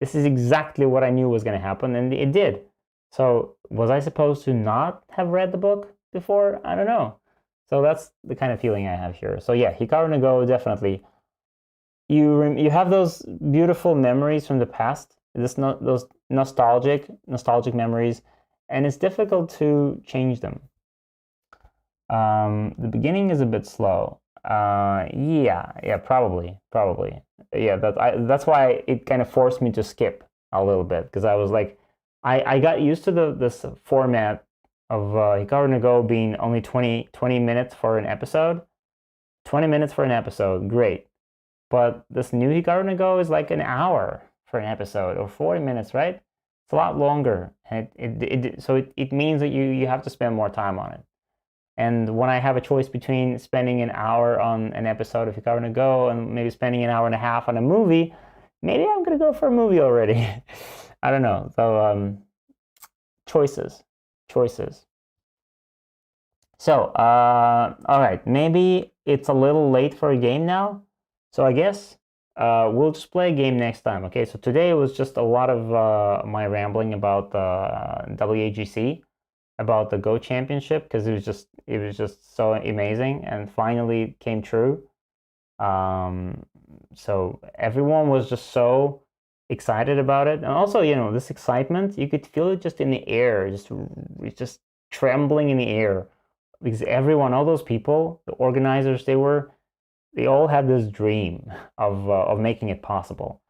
this is exactly what I knew was going to happen, and it did. So was I supposed to not have read the book before? I don't know. So that's the kind of feeling I have here. So yeah, Hikaru no Go, definitely. You have those beautiful memories from the past, those nostalgic memories, and it's difficult to change them. The beginning is a bit slow. Yeah, probably. Yeah, that's why it kind of forced me to skip a little bit because I was like, I got used to this format of Hikaru no Go being only 20 minutes for an episode. 20 minutes for an episode, great. But this new Hikaru no Go is like an hour for an episode or 40 minutes, right? It's a lot longer. And so it means that you have to spend more time on it. And when I have a choice between spending an hour on an episode of Hikaru no Go and maybe spending an hour and a half on a movie, maybe I'm gonna go for a movie already. I don't know. So choices. So all right, maybe it's a little late for a game now. So I guess we'll just play a game next time. Okay, so today was just a lot of my rambling about the WAGC, about the Go Championship, because it was just so amazing and finally came true. So everyone was just so excited about it, and also this excitement, you could feel it just in the air, just trembling in the air, because everyone, all those people, the organizers, they all had this dream of making it possible.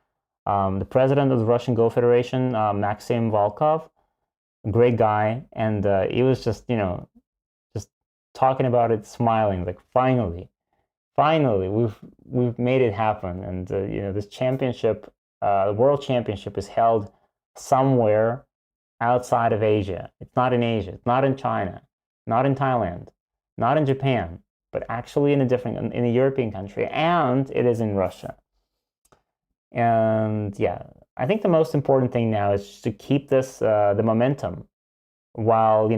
The president of the Russian Go Federation, Maxim Volkov, great guy, and he was just just talking about it, smiling, like finally, we've made it happen, and this championship, the World Championship, is held somewhere outside of Asia. It's not in Asia. It's not in China. Not in Thailand. Not in Japan. But actually in a European country, and it is in Russia. And yeah, I think the most important thing now is just to keep this the momentum while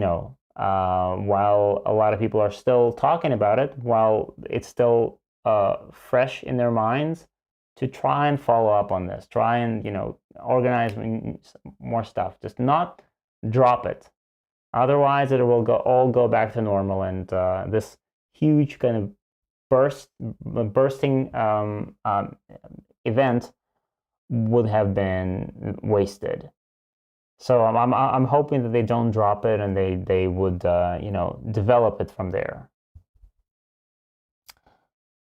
while a lot of people are still talking about it, while it's still fresh in their minds, to try and follow up on this, try and organize more stuff, just not drop it. Otherwise, it will all go back to normal, and this huge kind of bursting event would have been wasted. So I'm hoping that they don't drop it and they would develop it from there.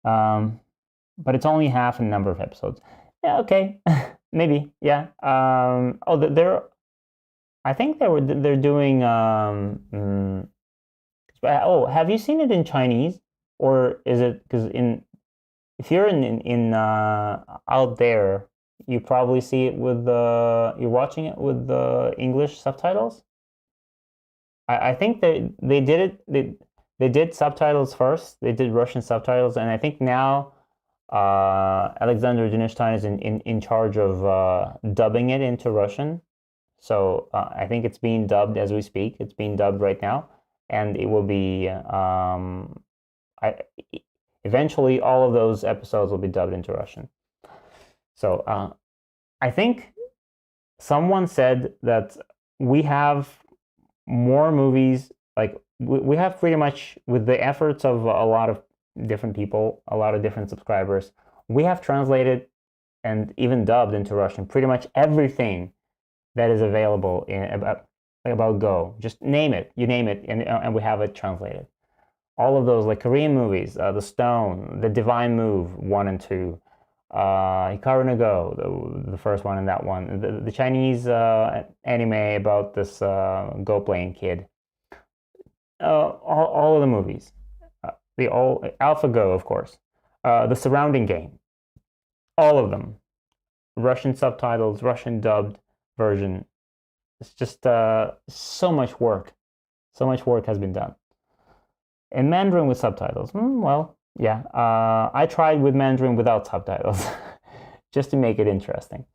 But it's only half a number of episodes. Yeah, okay, maybe, yeah. I think they're doing. Oh, have you seen it in Chinese, or is it because if you're in out there, you probably see it with you're watching it with the English subtitles. I think they did it. They did subtitles first. They did Russian subtitles, and I think now Alexander Dinestein is in charge of dubbing it into Russian. So I think it's being dubbed as we speak. It's being dubbed right now, and it will be eventually all of those episodes will be dubbed into Russian. So I think someone said that we have more movies, like we have pretty much, with the efforts of a lot of different people, a lot of different subscribers, we have translated and even dubbed into Russian pretty much everything that is available in about about Go. Just name it. You name it, and we have it translated. All of those, like Korean movies, The Stone, The Divine Move 1 and 2, Hikaru no Go, the first one and that one, the Chinese anime about this Go playing kid. All of the movies, AlphaGo, of course, the surrounding game, all of them, Russian subtitles, Russian dubbed version. It's just so much work. So much work has been done. And Mandarin with subtitles, well, yeah. I tried with Mandarin without subtitles, just to make it interesting.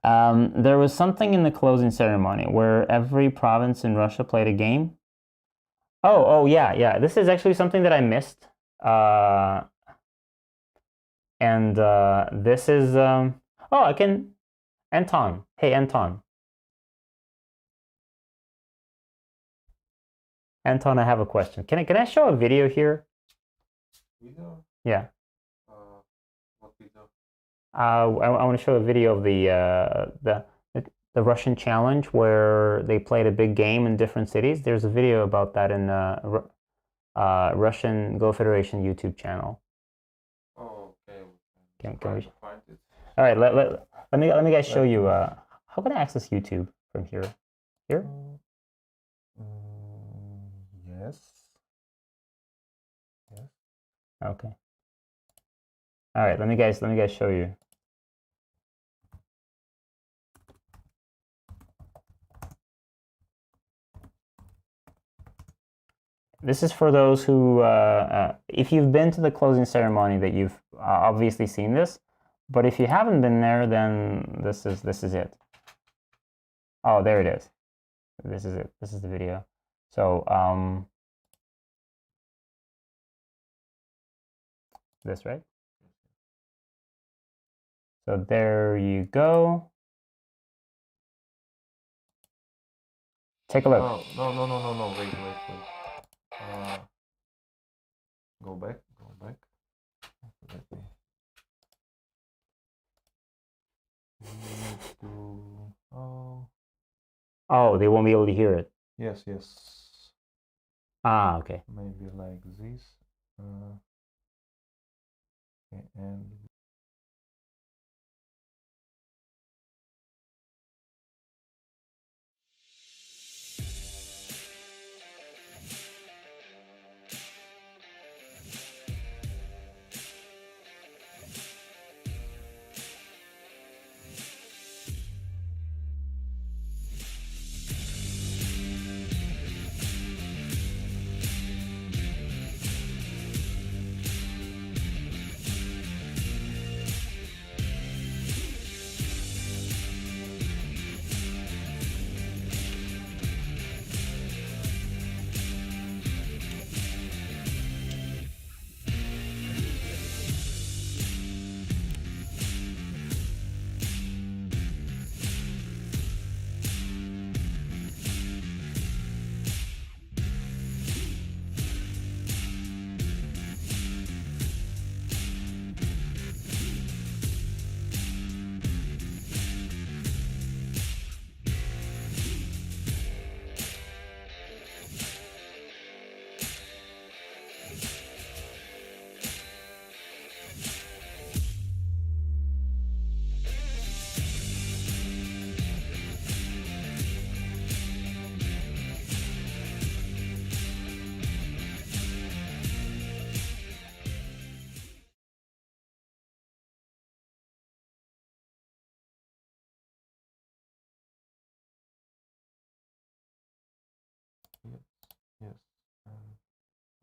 There was something in the closing ceremony where every province in Russia played a game. Oh, yeah. This is actually something that I missed. And this is, I can, Anton. Hey, Anton. Anton, I have a question. Can I show a video here? Video? Yeah. What video? I want to show a video of the Russian challenge where they played a big game in different cities. There's a video about that in Russian Go Federation YouTube channel. Oh, okay. Can Try we? to find it. All right. Let me guys show you. How can I access YouTube from here? Here? Yes. Yes. Okay. All right. Let me guys show you. This is for those who, if you've been to the closing ceremony, that you've obviously seen this. But if you haven't been there, then this is it. Oh, there it is. This is it. This is the video. So this, right? So there you go. Take a look. No. Wait. Go back. Let me. We need to. Oh, they won't be able to hear it. Yes. Ah, okay. Maybe like this. Okay, and yes.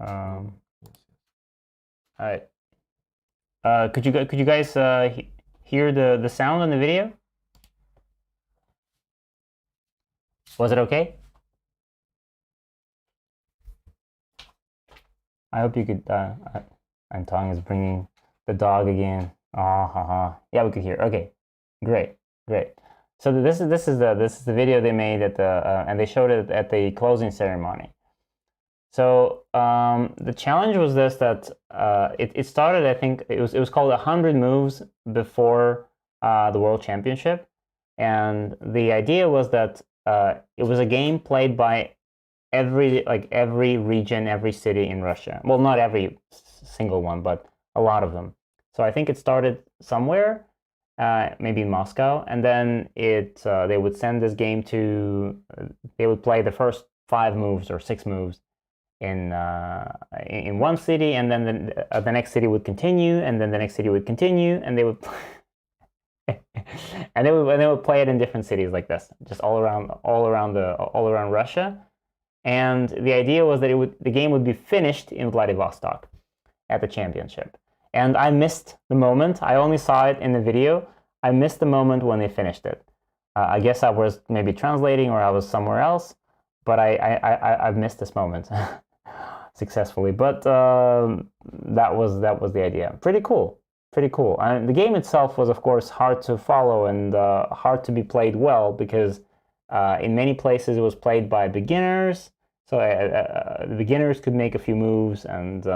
All Yes. right. Could you guys hear the sound on the video? Was it okay? I hope you could. Anton is bringing the dog again. Yeah, we could hear. Okay, great. So this is the video they made at the and they showed it at the closing ceremony. So the challenge was this, that it started, I think it was called 100 moves before the World Championship, and the idea was that it was a game played by every region, every city in Russia. Well, not every single one, but a lot of them. So I think it started somewhere, maybe in Moscow, and then they would send this game to. They would play the first 5 moves or 6 moves in one city, and then the next city would continue, and then the next city would continue, and they would. And they would play it in different cities like this, just all around Russia. And the idea was that the game would be finished in Vladivostok at the championship. And I missed the moment. I only saw it in the video. I missed the moment when they finished it. I guess I was maybe translating or I was somewhere else, but I've missed this moment successfully. But that was the idea. Pretty cool. Pretty cool. And the game itself was, of course, hard to follow and hard to be played well because in many places it was played by beginners. So the beginners could make a few moves, and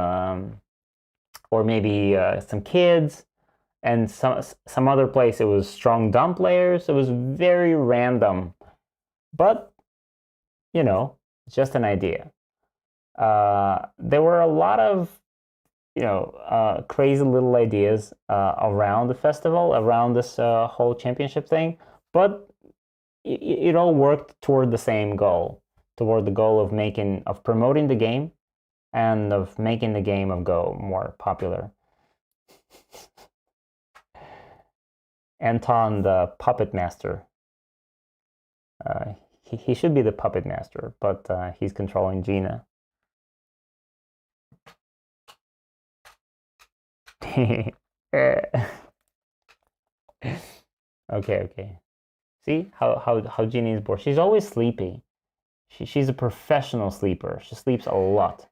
or maybe some kids, and some other place it was strong dumb players. It was very random, but it's just an idea. There were a lot of crazy little ideas around the festival, around this whole championship thing, but it all worked toward the same goal, toward the goal of promoting the game and of making the game of Go more popular. Anton, the puppet master. He should be the puppet master, but he's controlling Gina. Okay. See how Gina is bored. She's always sleepy. She's a professional sleeper. She sleeps a lot.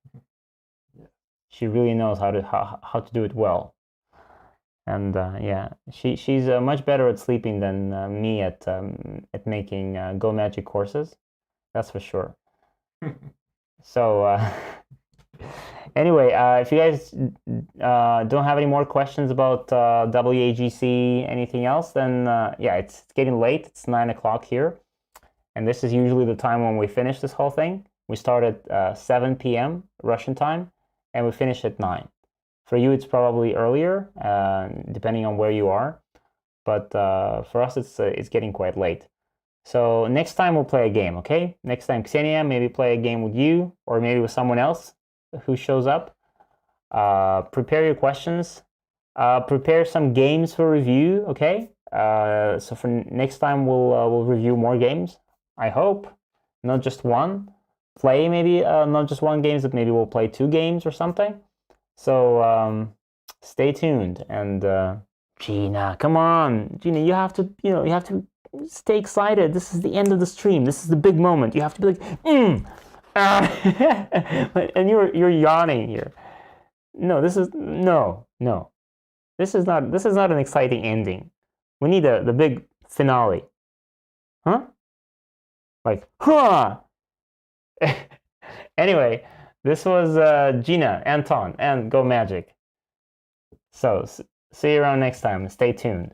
She really knows how to do it well. And yeah, she's much better at sleeping than me at making Go Magic courses. That's for sure. So anyway, if you guys don't have any more questions about WAGC, anything else, then yeah, it's getting late. It's 9 o'clock here, and this is usually the time when we finish this whole thing. We start at 7 p.m. Russian time, and we finish at 9. For you, it's probably earlier, depending on where you are. But for us, it's getting quite late. So next time we'll play a game, okay? Next time, Ksenia, maybe play a game with you or maybe with someone else who shows up. Prepare your questions. Prepare some games for review, okay? So for next time, we'll review more games. I hope, not just one. Play maybe not just one game, but maybe we'll play 2 games or something. So stay tuned. And Gina, come on, Gina, you have to stay excited. This is the end of the stream. This is the big moment. You have to be like, and you're yawning here. No. This is not an exciting ending. We need the big finale. Huh? Like, huh? Anyway, this was Gina, Anton, and Go Magic. So see you around next time. Stay tuned.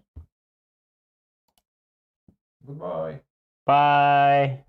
Goodbye. Bye.